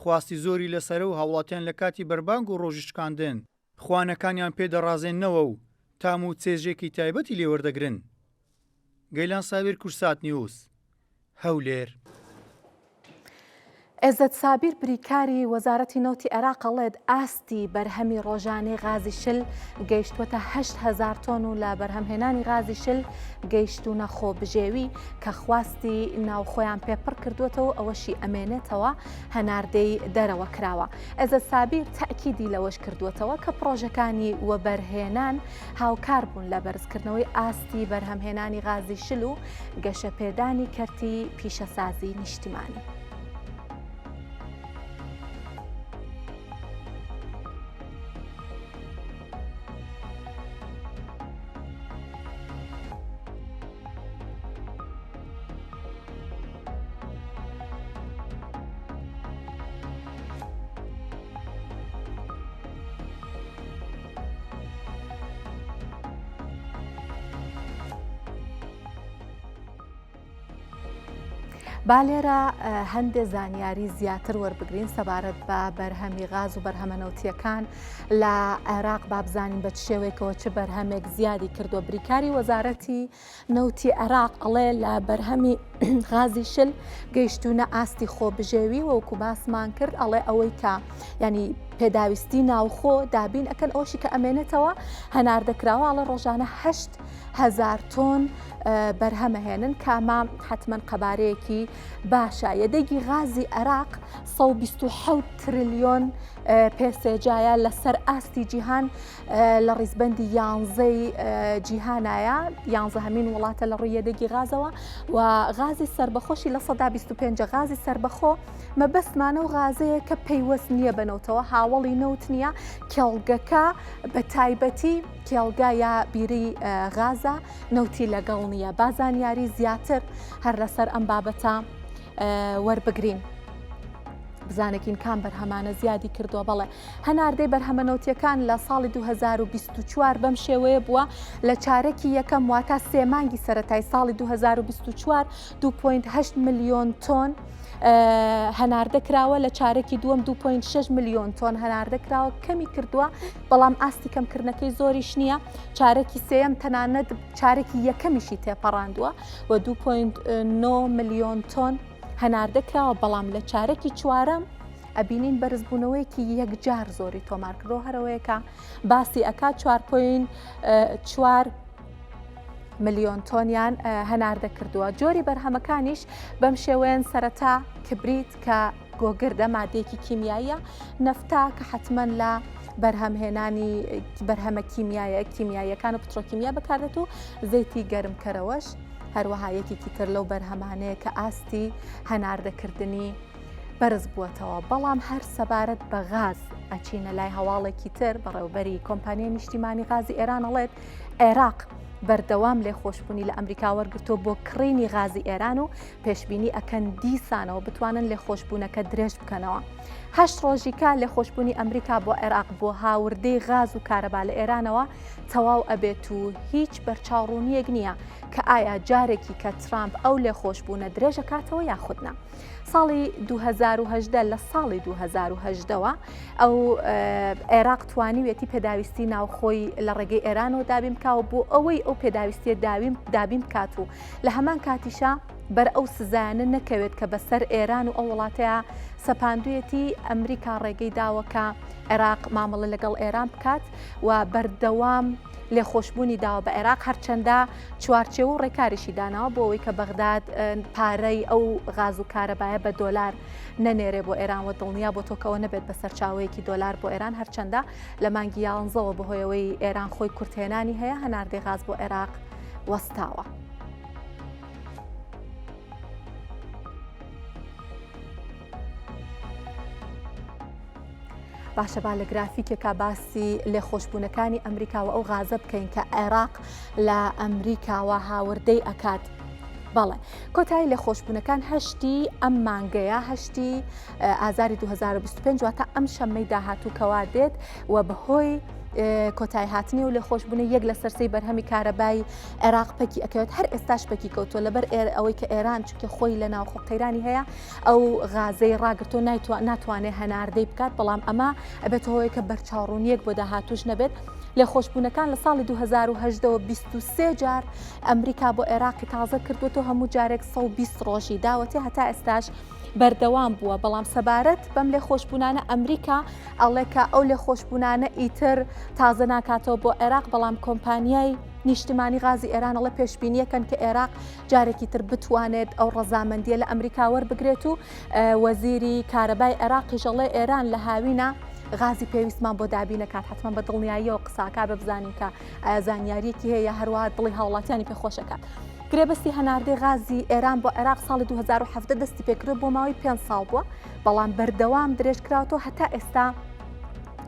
خواستی زۆری لەسەر و هاوڵاتیان لە کاتی بەربانگ و ڕۆژی شکاندن خوانەکانیان پێدەڕازێننەوە و تام و چێژێکی تایبەتی لێوەردەگرن. گەیلان ساویر کورسات نیوز هەولێر. عێزەت سابیر بریکاری وەزارەتی نەوتی عێراق ئەڵێت ئاستی بەرهەمی ڕۆژانەی غازی شل گەیشتوەتە 8,000 تۆن و لە بەرهەمهێنانی غازی شل گەیشتونە خۆبژێوی کە خواستی ناوخۆیان پێپڕ کردوێتەوە ئەوەشی ئەمێنێتەوە هەناردەی دەرەوە کراوە. عێزەت سابیر تاکیدی لەوەش کردوێتەوە کە پرۆژەکانی وەبەرهێنان هاوکار بوون لە بەرزکردنەوەی ئاستی بەرهەمهێنانی غازی شل و گەشەپێدانی کەرتی پیشەسازی نیشتیمانی. با لێرە هەندێک زانیاری زیاتر وەربگرین سەبارەت بە بەرهەمی غاز و بەرهەمەنەوتیەکان لە عێراق با بزانین بە شێوەیەکەوە چه بەرهەمێک زیادی کردووە. بریکاری وەزارەتی نەوتی عێراق ئەڵێ لە بەرهەمی غازی شل گەیشتونە ئاستی خۆبژێوی وەکو باسمان کرد ئەڵێ ئەوەی کە ینی پێداویستی ناوخۆ دابین ئەکەن ئەوشی کە ئەمێنێتەوە هەناردەکراوە ئەڵە ڕۆژانە 8,000 تۆن بەرهەمەهێنن کامە حتمما قەبارەیەکی باشە. یەدەگی غازی عێراق 127 تریلیۆن پێسێجایە لەسەر ئاستی جیهان لە ڕیزبەندی 11 جیهانایە 11هەمین وڵاتە لە ڕووی یەدەگی غازەوە و غازی سربەخۆشی لە 125 غازی سربەخۆ مەبەستمانە و غازەیە کە پەیوەست نییە بنەوتەوە هاوڵی نەوت نییە کێڵگەکە بە تایبەتی کێڵگا یا بیری غازە نەوتی لەگەڵ نییە. بازانیاری زیاتر هەر لەسەر ئەم بابەتە وەربگرین. بزانێکین کام بەرهەمانە زیادی کردووە بەڵێ هەناردەی بەرهەمەنەوتیەکان لە ساڵی 2024 بەم شێوەیە بووە لە چارەکی یەکەم واتە سێ مانگی سەرەتای ساڵی 2024 2.8 ملیۆن تۆن هەناردە کراوە لە چارەکی دووەم 2.6 ملیۆن تۆن هەناردە کراوە کەمی کردووە بەڵام ئاستی کەمکردنەکەی زۆریش نییە چارەکی سێەم تەنانەت چارەکی یەکەمیشی تێپەڕاندووە و 2.9 ملیۆن تۆن هەناردە کراوە بەڵام لە چارەکی چوارەم ئەبینین بەرزبوونەوەیەکی یەکجار زۆری تۆمار کردەوە هەرەوەیەکە باسی ئەکات 4.4 ملیۆن تۆنیان هەناردە کردووە جۆری بەرهەمەکانیش بەم شێوەیەن سەرەتا کبریت کە گۆگردە مادەیەکی کیمیاییە نەفتا کە حتمما لە بەرهەمهێنانی بەرهەمە کیمیاییەکان و پترۆکیمیا بەکاردێت و زەیتی گەرمکەرەوەش هەروەها یەکێکی تر لەو بەرهەمانەیە کە ئاستی هەناردەکردنی بەرز بووەتەوە بەڵام هەر سەبارەت بە غاز ئەچینە لای هەواڵێکی تر بەڕێوبەری کۆمپانیای نیشتیمانی غازی ئێران ئەڵێت عێراق بەردەوام لێ خۆشببوونی لە ئەمریکا وەرگرتۆ بۆ کڕینی غازی ئێران و پێشببینی ئەکەن دیسانەوە بتوانن لێ خۆشببوونەکە درێژ بکەنەوە. هەشت ڕۆژیکە لێ خۆشببوونی ئەمریکا بۆ عێراق بۆ هاوردەی غاز و کارەبا لە ئێرانەوە تەواو ئەبێت و هیچ بەرچاوڕوونیەک نییە کە ئایا جارێکی کە ترامپ ئەو لێ خۆشببوونە درێژەکاتەوە یاخودنا. ساڵی 2010 لە ساڵی 2010ەوە ئەو عێراق توانیوێتی پێداویستی ناوخۆی لە ڕێگەی ئێرانەوە دابین بکاوە بۆ ئەوەی ئەو پێداویستیە دابین بکات و لە هەمان کاتیشا بەر ئەو سزانە نەکەوێت کە بەسەر ئێران و ئەو وڵاتەیە سەپاندویەتی ئەمریکا ڕێگەی داوەکە عێراق مامەڵە لەگەڵ ئێران بکات و بەردەوام لێ خۆشببوونی داوە بە عێراق هەرچەندە چوارچێ و ڕێکاریشی داناوە بۆ ئەوەی کە بەغداد پارەی ئەو غاز و کارەبایە بە دۆلار نەنێرێ بۆ ئێران و دڵنیا بۆ تۆکەوە نەبێت بە سەرچاوەیەکی دۆلار بۆ ئێران هەرچەندە لە مانگی 11ەوە بەهۆیەوەی ئێران خۆی کورتێنانی هەیە هەناردەی غاز بۆ عێراق وەستاوە. باشە با لە گرافیکێکا باسی لێ خۆشببوونەکانی ئەمریکا و ئەو غازە بکەین کە عێراق لە ئەمریکاوە هاوردەی ئەکات. بەڵێ کۆتایی لێ خۆشببوونەکان هەشتی ئەم مانگەیە هەشتی ئازاری 2025 واتە ئەم شەممەی داهاتووکەوا دێت و بەهۆی کۆتای هاتنی و لێ خۆشببوونی یەک لە سەرسەی بەرهەمی کارەبای عێراق پەکی ئەکەوێت هەر ئێستاش پەکی کەوتۆ لەبەر ئەوەی کە ئێران چونکە خۆی لە ناوخۆ قەیرانی هەیە ئەو غازەی ڕاگرتۆ ناتوانێت هەناردەی بکات بەڵام ئەمە ئەبێت هۆی کە بەرچاوڕوونیەک بۆ داهاتوش نەبێت. لێ خۆشببوونەکان لە ساڵی 2010 23 جار ئەمریکا بۆ عێراقی تازە کردوێتەوە هەموو جارێک 120 ڕۆژی داوەتی هەتا ئێستاش بەردەوام بووە بەڵام سەبارەت بەم لێ خۆشببوونانە ئەمریکا ئەڵێکە ئەو لێ خۆشببوونانە ئیتر تازە ناکاتەوە بۆ عێراق بەڵام کۆمپانیای نیشتیمانی غازی ئێران ئەڵێ پێشبینیەکەن کە عێراق جارێکی تر بتوانێت ئەو ڕەزامەندیە لە ئەمریکا وەربگرێت و وەزیری کارەبای عێراقی ژەڵێ ئێران لە هاوینە غازی پێویستمان بۆ دابینەکات حتمما بە دڵنیاییەوە قساکە بە بزانین کە زانیاریەکی هەیە هەروە دڵی هاوڵاتیانی پێخۆشەکات. گرێبەستی هەناردەی غازی ئێران بۆ عێراق ساڵی 2017 دەستی پێکرد بۆ ماوەی 5 ساڵ بووە بەڵام بەردەوام درێژکراوەوە هەتا ئێستا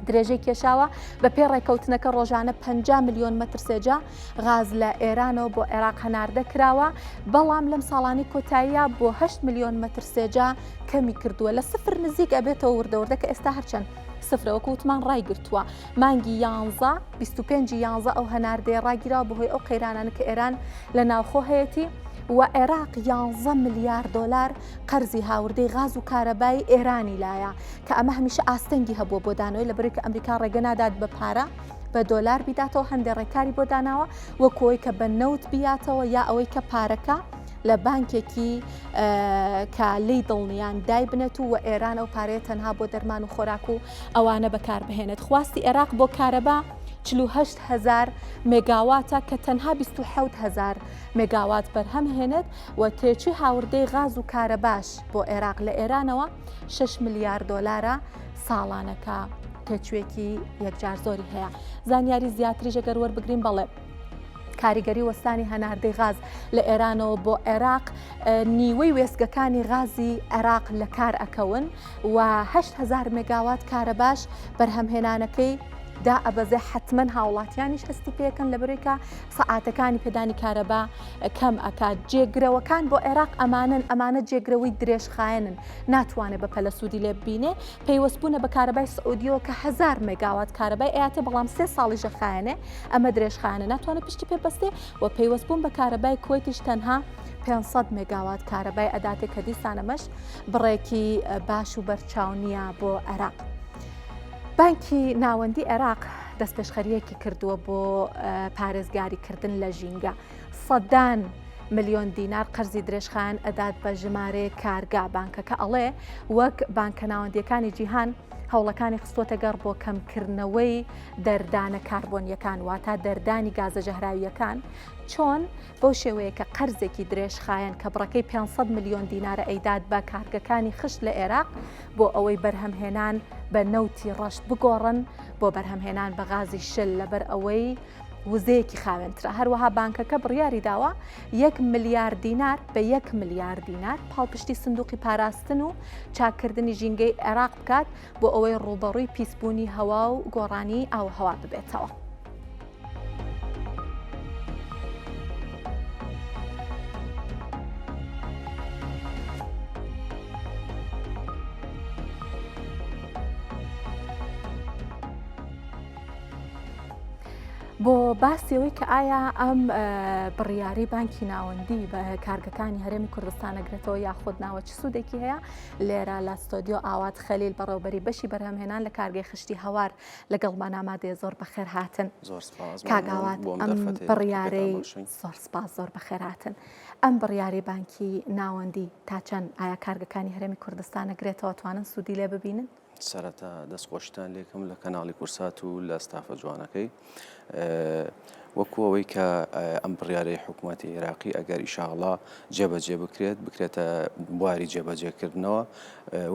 درێژەی کێشاوە بە پێ ڕێکەوتنەکە ڕۆژانە 50 ملیۆن مەتر سێجا غاز لە ئێرانەوە بۆ عێراق هەناردە کراوە بەڵام لەم ساڵانی کۆتاییە بۆ 8 ملیۆن مەتر سێجا کەمی کردووە لە سفر نزیک ئەبێتەوە وردەوردەکە ئێستا هەرچەند سفرەوەکە وتمان ڕایگرتووە مانگی 25 ئەو هەناردەیە ڕاگیراوە بەهۆی ئەو قەیرانانە کە ئێران لە ناوخۆ هەیەی و عێراق 11 ملیار دلار قەرزی هاوردەی غاز و کارەبای ئێرانی لایە کە ئەمە هەمیشە ئاستەنگی هەبووە بۆ دانەوەی لەبەر کە ئەمریکا ڕێگە نادات بە پارە بە دۆلار بیداتەوە هەندێک ڕێکاری بۆ داناوە وەکۆی کە بە نەوت بیاتەوە یا ئەوەی کە پارەکە لە بانکێکی کە لی دڵنیان دای بنێت و ئێران ئەو پارەیە تەنها بۆ دەرمان و خۆراک و ئەوانە بەکاربهێنێت. خواستی عێراق بۆ کارەبا 48,000 مێگاواتە کە تەنها 27,000 مێگاوات بەرهەم هێنێت و تێچووی هاوردەی غاز و کارەباش بۆ عێراق لە ئێرانەوە 6 ملیار دۆلارە ساڵانەکە تێچوێکی یەکجار زۆری هەیە. زانیاری زیاتریش ئەگەر وەربگرین بەڵێ کاریگەری وەستانی هەناردەی غاز لە ئێرانەوە بۆ عێراق نیوەی وێستگەکانی غازی عێراق لە کار ئەکەون و 8,000 مێگاوات کارەباش بەرهەمهێنانەکەی دا ئەبەزێ حتمما هاوڵاتیانیش هەستی پێکەن لە بەرێکە سەعاتەکانی پێدانی کارەبا کەم ئەکات. جێگرەوەکان بۆ عێراق ئەمانە جێگرەوەی درێژخایەنن، ناتوانێت بە پەلە سوودی لێ ببینێ. پێیوەستبوونە بە کارەبای سعودیەوە کە 1000 مێگاوات کارەبای ئەیاتێ، بەڵام 3 ساڵیژە خایەنێ، ئەمە درێژخایەنە ناتوانێت پشتی پێ بەستێ. و پێیوەستبوون بە کارەبای کوێتیش تەنها 500 مێگاوات کارەبای ئەداتێک کە دیسانەمەش بڕێکی باش و بەرچاو نییە بۆ عێراق. بانکی ناوەندی عێراق دەست پێشخەریەکی کردووە بۆ پارێزگاریکردن لە ژینگە. 100 ملیۆن دینار قەرزی درێژخایەن ئەدات بە ژمارە کارگا. بانکەکە ئەڵێ وەک بانکە ناوەندیەکانی جیهان هەوڵەکانی خستۆتە گەڕ بۆ کەمکردنەوەی دەردانە کاربۆنیەکان، واتە دەردانی گازە ژەهراویەکان، چۆن بۆ شێوەیە کە قەرزێکی درێژخایەن کە بڕەکەی 500 ملیۆن دینارە ئەیداد بە کارگەکانی خشت لە عێراق بۆ ئەوەی بەرهەمهێنان بە نەوتی ڕەشت بگۆڕن بۆ بەرهەمهێنان بە غازی شل لەبەر ئەوەی وزەیەکی خاوێنترە. هەروەها بانکەکە بڕیاری داوە 1 ملیار دینار بە 1 ملیار دینار پاڵپشتی سندوقی پاراستن و چاکردنی ژینگەی عێراق بکات بۆ ئەوەی ڕوبەڕووی پیسبوونی هەوا و گۆڕانی ئاو هەوا ببێتەوە. بۆ باسیەوەی کە ئایا ئەم بڕیاری بانکی ناوەندی بە کارگەکانی هەرێمی کوردستان ئەگرێتەوە یاخود ناوە چ سوودێکی هەیە، لێرە لە ستۆدیۆ ئاوات خەلیل بەڕێوەبەری بەشی بەرهەمهێنان لە کارگەی خشتی هەوار لەگەڵمان ئامادەیە. زۆر بەخێر هاتن کاگاوات. ئەم بڕیارەی زۆر سپاس، زۆر بەخێر هاتن. ئەم بڕیاری بانکی ناوەندی تا چەند ئایا کارگەکانی هەرێمی کوردستان ئەگرێتەوە توانن سوودی لێ ببینن؟ سەرەتا دەستخۆشتان لێکم لە کەناڵی کورسات و لە ستافە جوانەکەی، وەکو ئەوەی کە ئەم بڕیارەی حکوومەتی عێراقی ئەگەر ئیشاءڵڵا جێبەجێ بکرێتە بواری جێبەجێکردنەوە،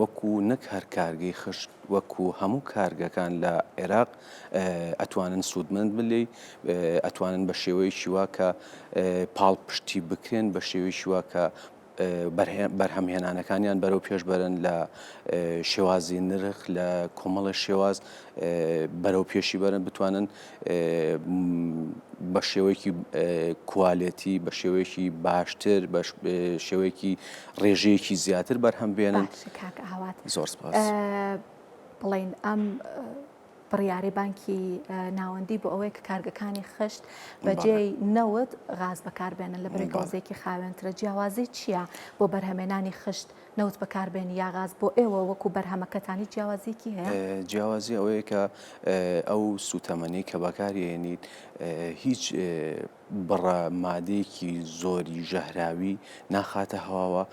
وەکو نەک هەر کارگەی خشت، وەکو هەموو کارگەکان لە عێراق ئەتوانن سوودمەند بلێ، ئەتوانن بە شێوەیەکی وا کە پاڵپشتی بکرێن، بە شێوەیەکی وا کە بەرهەمهێنانەکانیان بەرەو پێش بەرن لە شێوازی نرخ، لە کۆمەڵە شێواز بەرەو پێشی بەرن، بتوانن بە شێوەیەکی کوالێتی، بە شێوەیەکی باشتر، بە شێوەیەکی ڕێژەیەکی زیاتر بەرهەم بێنن. زۆر سپاس. بڵین ئەم بڕیاری بانکی ناوەندی بۆ ئەوەی کە کارگەکانی خشت بەجێی 90 غاز بەکاربێنن لە بەرەی گازێکی خاوێنترە. جیاوازی چییە بۆ بەرهەمێنانی خشت 90 بەکاربێنی یا غاز بۆ ئێوە وەکو بەرهەمەکەتانی جیاوازیکی هەیە؟ جیاوازی ئەوەیە کە ئەو سوتەمەنی کە بەکارهێنیت هیچ بڕە مادەیەکی زۆری ژەهراوی ناخاتە هەواوە.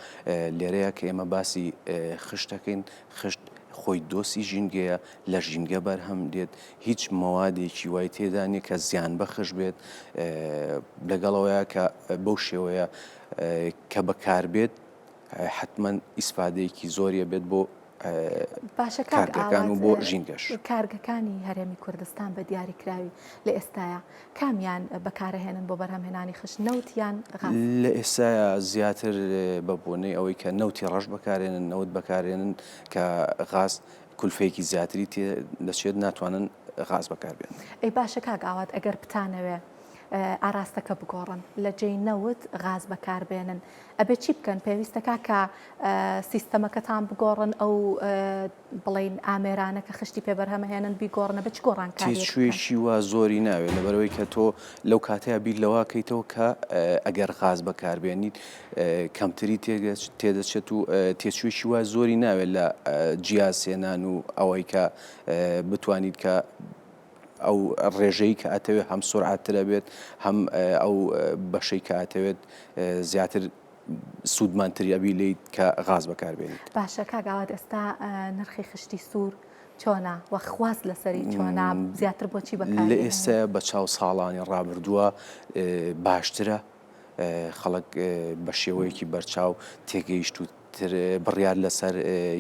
لێرەیە کە ئێمە باسی خشتەکەین، خشت خۆی دۆسی ژینگەیە، لە ژینگە بەرهەم دێت، هیچ مەوادێکی وای تێدا نیە کە زیان بەخش بێت، لەگەڵەوەیە کە بەو شێوەیە کە بەکاربێت حتمما ئیسفادەیەکی زۆریە بێت بۆ کارگەکان و بۆ ژینگەش. کارگەکانی هەرێمی کوردستان بە دیاریکراوی لە ئێستاە کامیان بەکارەهێنن بۆ بەرهەمهێنانی خشت، نەوتیان لە ئێستاە زیاتر بە بۆنەی ئەوەی کە نەوتی ڕەش بەکارێنن، نەوت بەکارێنن کە غاز کولفەیەکی زیاتری تێ دەچێت، ناتوانن غاز بەکاربێن. ئەی باشە کاگاوات ئەگەر بتانەوێ ئاراستەکە بگۆڕن لە جێی نەوت غاز بەکاربێنن، ئەبێ چی بکەن؟ پێویستەکە کە سیستەمەکەتان بگۆڕن، ئەو بڵین ئامێرانە کە خشتی پێبەرهەمەهێنن بیگۆڕنە، بە چ گۆڕان تێچوێشی وا زۆری ناوێت، لەبەرەوەی کە تۆ لەو کاتەیە بیر لەواکەیتەوە کە ئەگەر غاز بەکاربێنیت کەمتری تێدەچێت و تێچوێشی وا زۆری ناوێت لە جیاسێنان و ئەوەی کە بتوانیت کە ئەو ڕێژەی کە ئەتەوێت هەم سرعەترە بێت، هەم ئەو بەشەی کە ئەتەوێت زیاتر سوودمانتریابی لیت کە غاز بەکاربێنیت. باشە کاگاوات ئێستا نرخی خشتی سوور چۆنا وە خواست لەسەری چۆنا زیاتر بۆچی بەکار لە ئێستا بە چاو ساڵانی ڕابردووە باشترە، خەڵک بە شێوەیەکی بەرچاو تێگەیشت و بڕیار لەسەر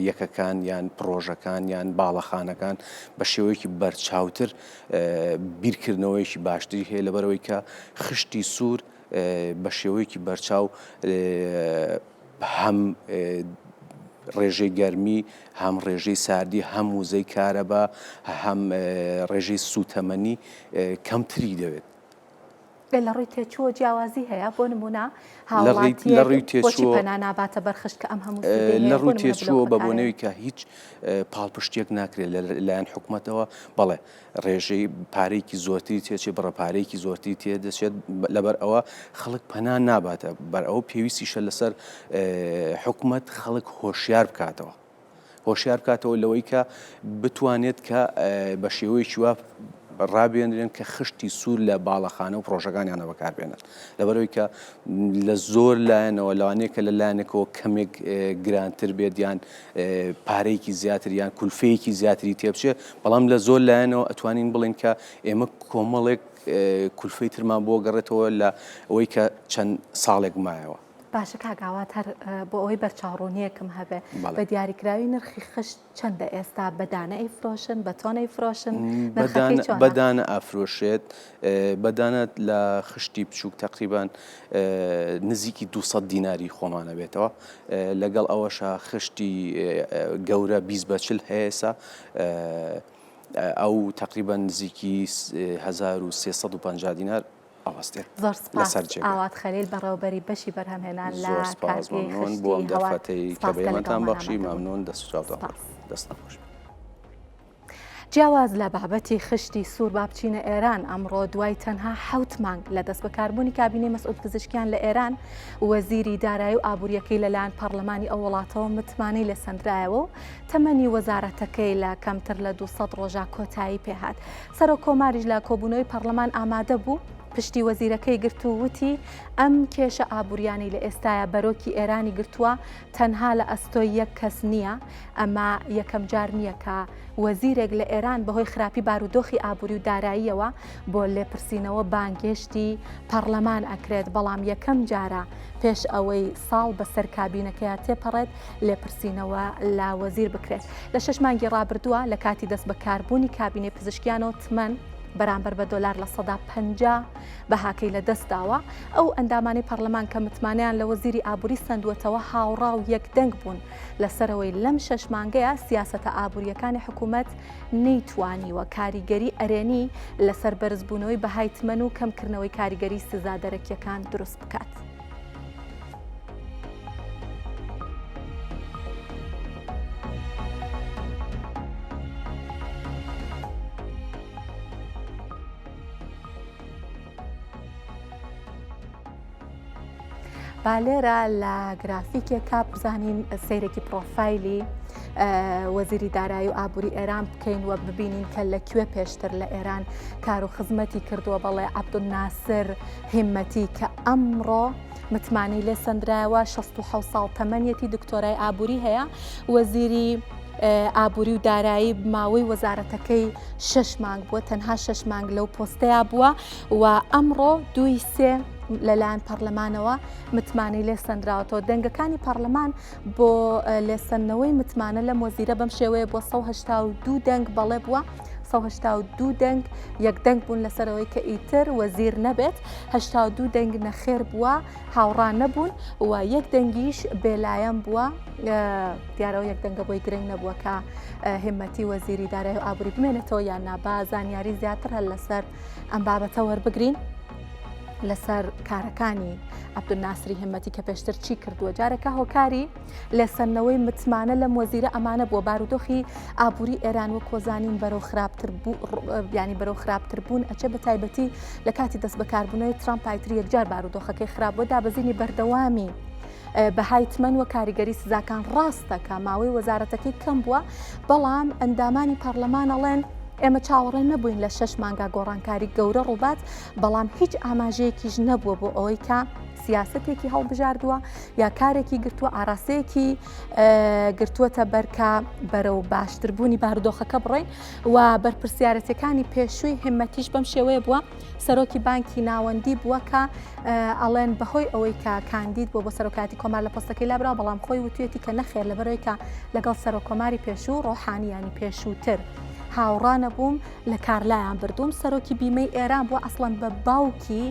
یەکەکان یان پرۆژەکان یان باڵەخانەکان بە شێوەیەکی بەرچاوتر بیرکردنەوەیکی باشتری هەیە، لەبەرەوەی کە خشتی سوور بە شێوەیەکی بەرچاو هەم ڕێژەی گەرمی هەم ڕێژەی ساردی هەم وزەی کارەبا هەم ڕێژەی سوتەمەنی کەمتری دەوێت. لە ڕووی تێچووە جیاوازی هەیە بۆ نمونە لە ڕووی تێچووە پەنا ناباتە بەرخشت کە ئەم هەموو لە ڕووی تێچووە بە بۆنەوەی کە هیچ پاڵپشتێک ناکرێت لەلایەن حکوومەتەوە بەڵێ ڕێژەی پارێکی زۆرتری تێچێ بڕەپارێکی زۆرتری تێدەچێت لەبەر ئەوە خەڵک پەنا ناباتە بەر ئەوە پێویستیشە لەسەر حکوومەت خەڵک هۆشیار بکاتەوە هۆشیار بکاتەوە لەوەی کە بتوانێت کە بە شێوەیەکی وا ڕابێنرێن کە خشتی سوور لە باڵەخانە و پرۆژەکانیانە بەکاربێنن لەبەرەوەی کە لە زۆر لایەنەوە لەوانەیە کە لە لایەنێکەوە کەمێک گرانتر بێت یان پارەیەکی زیاتر یان کولفەیەکی زیاتری تێبچێ بەڵام لە زۆر لایەنەوە ئەتوانین بڵین کە ئێمە کۆمەڵێک کولفەی ترمان بۆ گەڕێتەوە لە ئەوەی کە چەند ساڵێک مایەوە. باشە کاگاوات هەر بۆ ئەوەی بەرچاوڕوونیەکم هەبێ بە دیاریکراوی نرخی خشت چەندە ئێستا بەدانە ئەیفرۆشن بە تۆن ئەیفرۆشن بەدانە ئافرۆشێت بەدانە لە خشتی بچووک تقریبان نزیکی 200 دیناری خۆمانە بێتەوە لەگەڵ ئەوەشە خشتی گەورە 20 هەیەسا ئەو تقریبان نزیکی 1350 دینار زۆر سپاس ئاوات خەلیل بەڕێوەبەری بەشی بەرهەمهێنان لە کارگەی بۆ ئەم دەفەتەی کە بەێمەتان بەخشی مەمنون دەستوچاوتە دەست نەخۆش. جیاواز لە بابەتی خشتی سوور با بچینە ئێران ئەمڕۆ دوای تەنها 7 مانگ لە دەست بەکاربوونی کابینەی مەسعود پزیشکیان لە ئێران وەزیری دارایی و ئابوووریەکەی لەلایەن پەرلەمانی ئەو وڵاتەوە متمانەی لە سندرایەوە و تەمەنی وەزارەتەکەی لە کەمتر لە 200 ڕۆژە کۆتایی پێهات. سەرۆک کۆماریش لە کۆبوونەوەی پەرلەمان ئامادە بوو پشتی وەزیرەکەی گرت و وتی ئەم کێشە ئابوووریانی لە ئێستاە بەرۆکی ئێرانی گرتووە تەنها لە ئەستۆی یەک کەس نییە ئەمە یەکەم جار نییە کە وەزیرێک لە ئێران بەهۆی خراپی بارودۆخی ئابووری و داراییەوە بۆ لێپرسینەوە بانگێشتی پەرلەمان ئەکرێت بەڵام یەکەم جارە پێش ئەوەی ساڵ بەسەر کابینەکەیە تێپەڕێت لێپرسینەوە لا وەزیر بکرێت. لە 6 مانگی ڕابردووە لە کاتی دەست بەکاربوونی کابینەی پزیشکیانەوە تمەن بەرامبەر بە دۆلار لە 150 بەهاکەی لە دەستداوە ئەو ئەندامانی پەرلەمان کە متمانیان لە وەزیری ئابووری سندوەتەوە هاوڕا و یەکدەنگ بوون لەسەرەوەی لەم 6 مانگەیە سیاسەتە ئابوووریەکانی حکوومەت نەیتوانیوە کاریگەری ئەرێنی لەسەر بەرزبوونەوەی بەهای تمەن و کەمکردنەوەی کاریگەری سزادەرەکیەکان دروست بکات. بالێرە لە گرافیکێکا بزانین سیرێکی پرۆفایلی وەزیری دارایی و ئابووری ئێران بکەین و ببینین کە لەکوێ پێشتر لە ئێران کار و خزمەتی کردووە بەڵێ عەبدولناسر هیمەتی کە ئەمڕۆ متمانەی لێ سەندرایەوە 67 ساڵ تەمەنیەتی دکتۆرای ئابووری هەیە وەزیری ئابووری و دارایی ماوەی وەزارەتەکەی 6 مانگ بووە تەنها 6 مانگ لەو پۆستەیە بووە و ئەمڕۆ 2 لەلایەن پەرلەمانەوە متمانەی لێ سەندراوەتەوە دەنگەکانی پەرلەمان بۆ لێسەندنەوەی متمانە لەم وەزیرە بەم شێوەیە بۆ 182 دەنگ بەڵێ بووە 182 دەنگ یەک دەنگ بوون لەسەرەوەی کە ئیتر وەزیر نەبێت 82 دەنگ نەخێر بووە هاوڕا نەبوون و یەک دەنگیش بێلایەن بووە دیارەوە یەک دەنگە بۆی گرنگ نەبووە کە هیمەتی وەزیری دارایی و ئابووری بمێنێتەوە یان نابا زانیاری زیاتر هەر لەسەر ئەم بابەتە وەربگرین لەسەر کارەکانی عەبدولناسری هیمەتی کە پێشتر چی کردووە جارێکە هۆکاری لێسەندنەوەی متمانە لەم وەزیرە ئەمانە بۆ بارودۆخی ئابووری ئێران و کۆزانین بەرەو خراپتر ینی بەرەو خراپتر بوون ئەچێ بە تایبەتی لە کاتی دەست بەکاربوونەوەی ترامپ ئایتر یەکجار بارودۆخەکەی خراپ بۆ دابەزینی بەردەوامی بەهای تمەن و کاریگەری سزاکان ڕاستە کە ماوەی وەزارەتەکەی کەم بووە بەڵام ئەندامانی پەرلەمان ئەڵێن ئێمە چاوەڕێ نەبووین لە 6 مانگا گۆڕانکاری گەورە ڕووبات بەڵام هیچ ئاماژەیەکیش نەبووە بۆ ئەوەی کە سیاسەتێکی هەڵبژاردووە یا کارێکی گرتووە ئاراسەیەکی گرتووەتە بەرکە بەرەو باشتربوونی بارودۆخەکە بڕێن و بەرپرسیارەتەکانی پێشووی هیمەتیش بەم شێوەیە بووە سەرۆکی بانکی ناوەندی بووە کە ئەڵێن بەهۆی ئەوەی کە کاندید بۆ سەرۆکاتی کۆمار لە پۆستەکەی لابرا بەڵام خۆی وتوێتی کە نەخێر لەبەرەوەی کە لەگەڵ سەرۆکۆماری پێشوو ڕۆحانیانی پێشووتر هاوڕانە بووم لە کارلایان بردوم سەرۆکی بیمەی ئێران بووە ئەسڵەن بە باوکی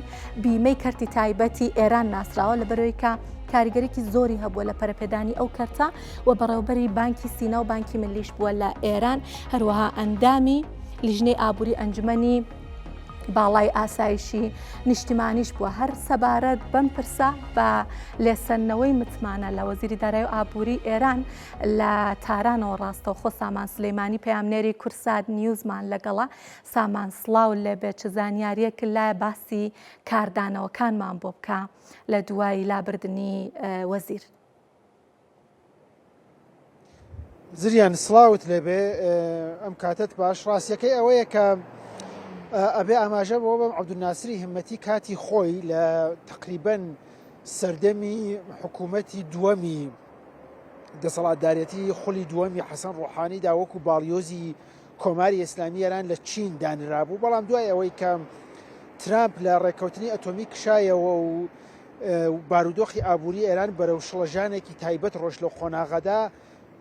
بیمەی کەرتی تایبەتی ئێران ناسراوە لەبەرەوەی کە کاریگەرێکی زۆری هەبووە لە پەرەپێدانی ئەو کەرتە و بەڕێوەبەری بانکی سینە و بانکی ملیش بووە لە ئێران هەروەها ئەندامی لیژنەی ئابووری ئەنجومەنی باڵای ئاسایشی نیشتیمانیش بووە هەر سەبارەت بەم پرسە بە لێسەنەوەی متمانە لە وەزیری دارایی و ئابووری ئێران لە تارانەوە ڕاستەوخۆ سامان سلەیمانی پەیامنێری کورسات نیوزمان لەگەڵا سامان سڵاو لە بێ چ زانیاریەک لە باسی کاردانەوەکانمان بۆ بکە لە دوای لابردنی وەزیر. زریان سڵاوت لێبێ ئەم کاتت باش ڕاستیەکەی ئەوەیە کە ئەبێ ئاماژە بۆ بەم عەبدولناسری هەمەتی کاتی خۆی لە تقریبەن سەردەمی حکوومەتی دووەمی دەسەڵاتدارەتی خولی دووەمی حەسەن ڕۆحانیدا وەکو باڵیۆزی کۆماری ئیسلامی ئێران لە چین دانرابوو بەڵام دوای ئەوەی کە ترامپ لە ڕێککەوتنی ئەتۆمی کشایەوە و بارودۆخی ئابووری ئێران بەرەو شڵەژانێکی تایبەت ڕۆژ لە خۆناغەدا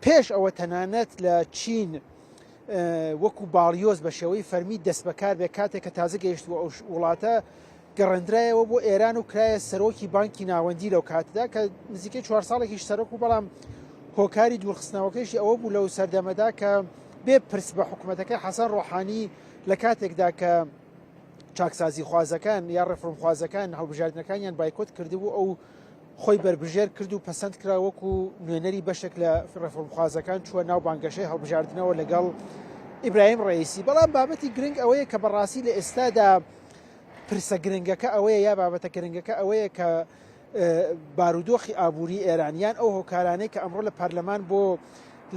پێش ئەوە تەنانەت لە چین وەکو باڵیۆز بە شێوەی فەرمی دەست بەکار بێ کاتێک کە تازە گەیشتووە ئەو وڵاتە گەڕێنرایەوە بۆ ئێران و کرایە سەرۆکی بانکی ناوەندی لەو کاتدا کە نزیکەی 4 ساڵێکیش سەرۆک و بەڵام هۆکاری دوورخستنەوەکەیشی ئەوە بوو لەو سەردەمەدا کە بێ پرس بە حکوومەتەکەی حەسەن ڕۆحانی لە کاتێکدا کە چاکسازی خوازەکان یا ڕێفرم خوازەکان هەڵبژاردنەکانیان بایکۆت کردبوو ئەو خۆی بربژێر کرد و پەسەند کرا وەکو نوێنەری بەشێک لە ڕێفرم خوازەکان چووە ناو بانگەشەی هەڵبژاردنەوە لەگەڵ ئیبراهیم ڕئیسی بەڵام بابەتی گرنگ ئەوەیە کە بەڕاستی لە ئێستادا پرسە گرنگەکە ئەوەیە یا بابەتە گرنگەکە ئەوەیە کە بارودۆخی ئابووری ئێرانیان ئەو هۆکارانەی کە ئەمڕۆ لە پەرلەمان بۆ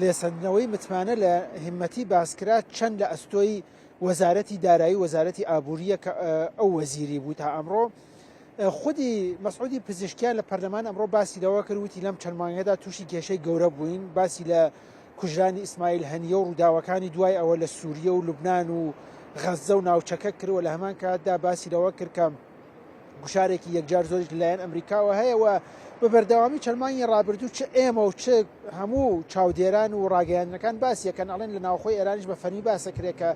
لێسەندنەوەی متمانە لە هیمەتی باسکرا چەند لە ئەستۆی وەزارەتی دارایی وەزارەتی ئابووریە کە ئەو وەزیری بوو تا ئەمڕۆ خودی مەسعودی پزیشکیان لە پەرلەمان ئەمڕۆ باسی لەوە کردوتی لەم چەند مانگەدا تووشی کێشەی گەورە بووین باسی لە کوژرانی ئیسماعیل هەنیە و ڕووداوەکانی دوای ئەوە لە سووریە و لوبنان و غەزە و ناوچەکە کردوە لە هەمان کاتدا باسی لەوە کرد کە گوشارێکی یەکجار زۆریش لەلایەن ئەمریکاوە هەیەوە بە بەردەوامی چەندمانی ڕابردوو چ ئێمە و چ هەموو چاودێران و ڕاگەیاندنەکان باسیەکەن ئەڵێن لە ناوخۆی ئێرانیش بە فەرمی باسەکرێت کە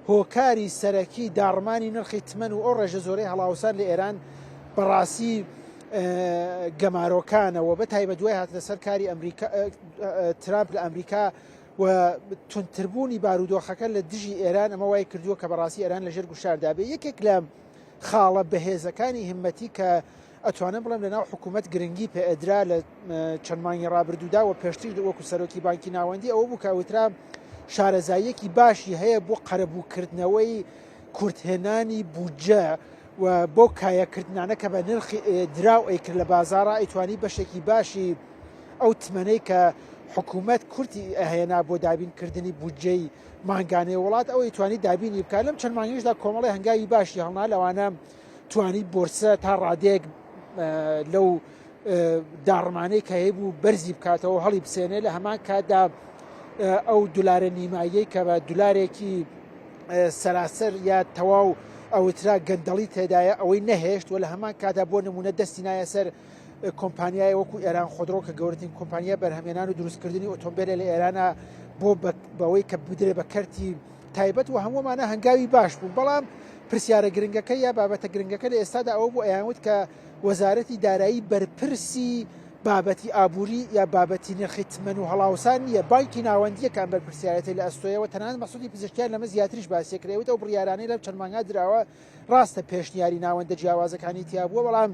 هۆکاری سەرەکی داڕمانی نرخی تمەن و ئەو ڕێژە زۆرەی هەڵاوسان لە ئێران بەڕاستی گەمارۆکانەوە بە تایبەت دوای هاتە سەر کاری ترامپ لە ئەمریکا و تونتربوونی بارودۆخەکە لە دژی ئێران ئەمە وای کردووە کە بەڕاستی ئێران لەژێر گوشاردا بێ یەکێک لە خاڵە بەهێزەکانی هیمەتی کە ئەتوانم بڵێم لەناو حکوومەت گرنگی پێئدرا لە چەند مانگی ڕابردوودا و پێشتر وەکو سەرۆکی بانکی ناوەندی ئەوە بوو کەوترا شارەزاییەکی باشی هەیە بۆ قەرەبووکردنەوەی کورتهێنانی بودجە و بۆ کایەکردنانە کە بە نرخی دراو ئەیکرد لە بازارە ئەیتوانی بەشێکی باشی ئەو تمەنەی کە حکوومەت کورتی ئەهێنا بۆ دابینکردنی بودجەی مانگانەی وڵات ئەو ئەیتوانی دابینی بکات لەم چەند مانگیشدا کۆمەڵی هەنگاوی باشی هەڵنا لەوانە توانی بۆرسە تا ڕادێک لەو داڕمانەی کە هەیەبوو بەرزی بکاتەوە هەڵی بسێنێ لە هەمان کاتدا ئەو دولارە نیماییەی کە بە دولارێکی سەراسەر یا تەواو ئەوترا گەندەڵی تێدایە ئەوەی نەهێشت و لە هەمان کادا بۆ نمونە دەستی نایە سەر کۆمپانیای وەکو ئێران خۆدرۆ کە گەورەترین کۆمپانیا بەرهەمێنان و دروستکردنی ئۆتۆمبیلە لە ئێرانە بۆ بەوەی کە بدرێ بە کەرتی تایبەت و هەموومانە هەنگاوی باش بوو بەڵام پرسیارە گرنگەکە یا بابەتە گرنگەکە لە ئێستادا ئەوە بۆ ئەیانوت کە وەزارەتی دارایی بەرپرسی بابەتی ئابووری یا بابەتی نرخی تمەن و هەڵاوسان نیە بانکی ناوەندیەکان بەرپرسیارەتی لە ئەستۆیەوە تەنانەت مەسعودی پزیشکیان لەمە زیاتریش باسیەکرێت ئەو بڕیارانەی لەم چەند مانگا درراوە ڕاستە پێشنیاری ناوەندە جیاوازەکانی تیابووە بەڵام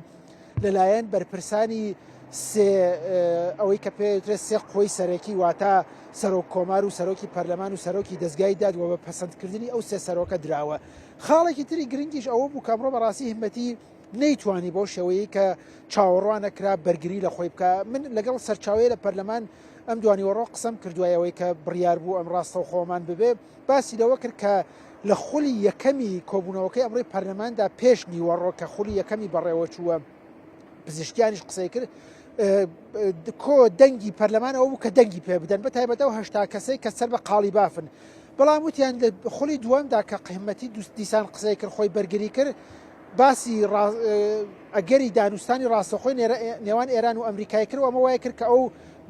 لەلایەن بەرپرسانی ئەوەی کە پێوترێت سێ قۆی سەرەکی واتە سەرۆک کۆمار و سەرۆکی پەرلەمان و سەرۆکی دەستگای دادوە بە پەسەندکردنی ئەو سێ سەرۆکە دراوە خاڵێکی تری گرنگیش ئەوە بوو کامڕۆ بەڕاستی هیمەتی نەیتوانی بۆ شێوەیە کە چاوەڕوانەکرا بەرگری لە خۆی بکە من لەگەڵ سەرچاوەیە لە پەرلەمان ئەم دوانیوەڕۆ قسەم کردوایەوەی کە بڕیار بوو ئەم ڕاستە و خۆمان ببێ باسی لەوە کرد کە لە خولی یەکەمی کۆبوونەوەکەی ئەمڕۆی پەرلەماندا پێش نیوەڕۆ کە خولی یەکەمی بەڕێوە چووە پزیشکیانیش قسەی کرد کۆ دەنگی پەرلەمانەوە بوو کە دەنگی پێ بدەن بە تایبەتەوە هەشتا کەسەی کە سەر بە قاڵی بافن بەڵام وتیان لە خولی دووەمدا کە قیمەتی دیسان قسەی کرد خۆی بەرگری کرد باسی ئەگەری دانوستانی ڕاستەخۆی نێوان ئێران و ئەمریکای کرد و ئەمە وایە کرد کە ئەو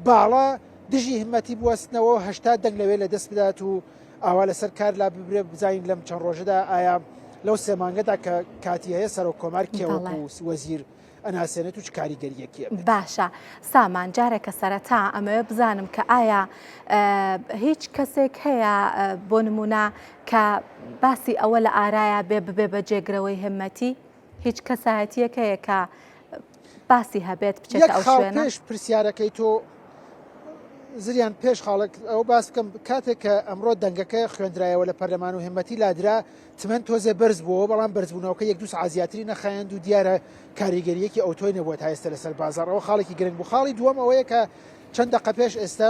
باڵا دژی هیمەتی بوەستنەوە هەشتا دەنگ لەوێ لە دەست بدات و ئاوا لەسەر کار لا ببرێ بزانین لەم چەند ڕۆژەدا ئایا لەو سێمانگەدا کە کاتی هەیە سەرۆک کۆمار کێوەکو وەزیر ئەناسێنێت و چ کاریگەریەکی باشە سامان جارێکە سەرەتا ئەمەوێ بزانم کە ئایا هیچ کەسێک هەیە بۆ نمونە کە باسی ئەوە لە ئارایە ببێ بە جێگرەوەی همەتی هیچ کەسایەتیەک هەیە کە باسی هەبێت بچێتە ئەو شوێنە پێش پرسیارەکەی تۆ زریان پێش خاڵک ئەو باس بکەم کاتێک کە ئەمڕۆ دەنگەکە خوێندرایەوە لە پەرلەمان و همەتی لادرا تمەن تۆزێ بەرز بووە بەڵام بەرزبوونەوەکە یەک دوو سعازیاتری نەخایەند و دیارە کاریگەریەکی ئەوتۆی نەبووە تا ئێستا لەسەر بازارەوە خاڵێکی گرنگ بوو. خاڵی دووەم ئەوەیە کە چەند دقە پێش ئێستا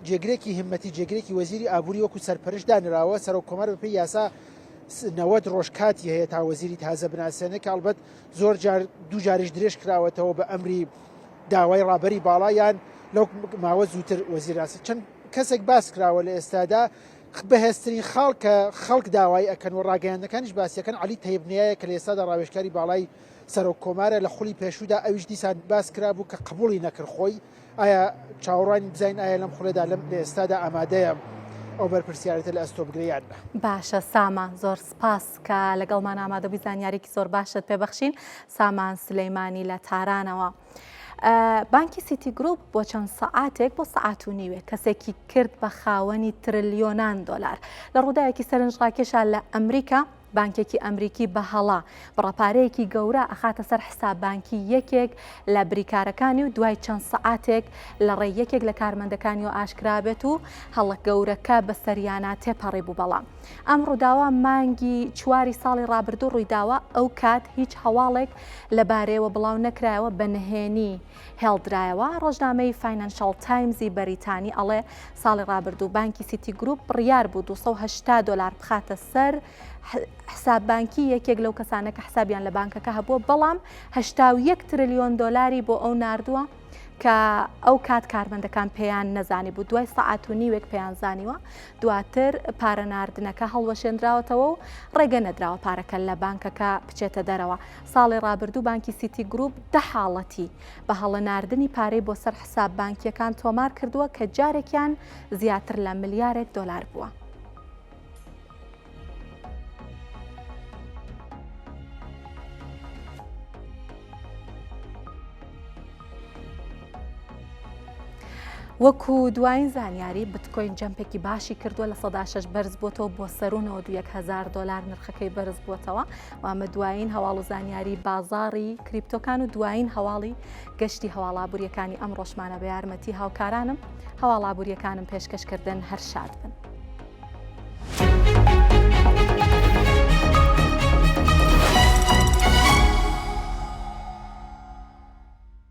جێگرێکی همەتی جێگرێکی وەزیری ئابووری وەکو سەرپەرش دانراوە سەر و کۆمەر بەپێی یاسا 90 ڕۆژ کاتی هەیە تا وەزیری تازە بناسێنە کە ئەڵبەت زۆر دوو جاریش درێژ کراوەتەوە بە ئەمری داوای ڕابەری باڵا یان لەو ماوە زووتر وەزیراسی چەند کەسێک باس کراوە لە ئێستادا بەهێزترین خاڵ کە خەڵک داوای ئەکەن و ڕاگەیاندەکانیش باسیەکەن علی تەیبنیایە کە لە ئێستادا ڕاوێژکاری باڵای سەر و کۆمارە لە خولی پێشودا ئەویش دیسان باس کرابوو کە قبوڵی نەکرد خۆی ئایا چاوەڕوانی بزین ئایا لەم خولێدا لەم لە ئێستادا ئامادەیە ئەو بەرپرسیارەتە لە ئەستۆبگرەیان باشە سامان زۆر سپاس کە لەگەڵمان ئامادەبووی زانیارێکی زۆر باشت پێبەخشین سامان سلەیمانی لە تارانەوە. بانکی سیتی گروپ بۆ چەند سەعاتێک بۆ سەعات و نیوێ کەسێکی کرد بە خاوەنی تریلیۆنان دۆلار لە ڕووداوێکی سەرنجڕاکێشە لە ئەمریکا بانکێکی ئەمریکی بە هەڵا بڕەپارەیەکی گەورە ئەخاتە سەر حساب بانکی یەکێک لە بریکارەکانی و دوای چەند سەعاتێک لە ڕێ یەکێک لە کارمەندەکانی و ئاشکرابێت و هەڵە گەورەکە بە سەریانە تێپەڕی بوو. بەڵام ئەم ڕووداوە مانگی 4 ساڵی ڕابردوو ڕوویداوە ئەو کات هیچ هەواڵێک لەبارەوە بڵاو نەکرایەوە بە نهێنی هێڵدرایەوە. ڕۆژنامەی فاینانشال تایمزی بەریتانی ئەڵێ ساڵی ڕابردوو بانکی سیتی گروپ بڕیار بوو 280 دلار بخاتە سەر حساب بانکی یەکێک لەو کەسانە کە حسابیان لە بانکەکە هەبووە بەڵام 81 تریلیۆن دلاری بۆ ئەو ناردووە کە ئەو کات کارمەندەکان پێیان نەزانی بوو. دوای سەعات و نیوێک پێیان زانیوە دواتر پارە ناردنەکە هەڵوەشێنراوەتەوە و ڕێگە نەدراوە پارەکە لە بانکەکە بچێتە دەرەوە. ساڵی ڕابردوو بانکی سیتی گروپ 10 حاڵەتی بە هەڵە ناردنی پارەی بۆ سەر حساب بانکیەکان تۆمار کردووە کە جارێکیان زیاتر لە ملیارێک دلار بووە. وەکو دوایین زانیاری بتکۆین جەمپێکی باشی کردووە لە 6 بەرز بۆتەوە بۆ سەرونەوە 1000 دلار نرخەکەی بەرز بووەتەوە وامە دوایین هەواڵ و زانیاری بازاڕی کریپتۆکان و دوایین هەواڵی گەشتی هەواڵابووریەکانی ئەم ڕۆژمانە بە یارمەتی هاوکارانم هەواڵابووریەکانم پێشکەشکردن هەر شاد بن.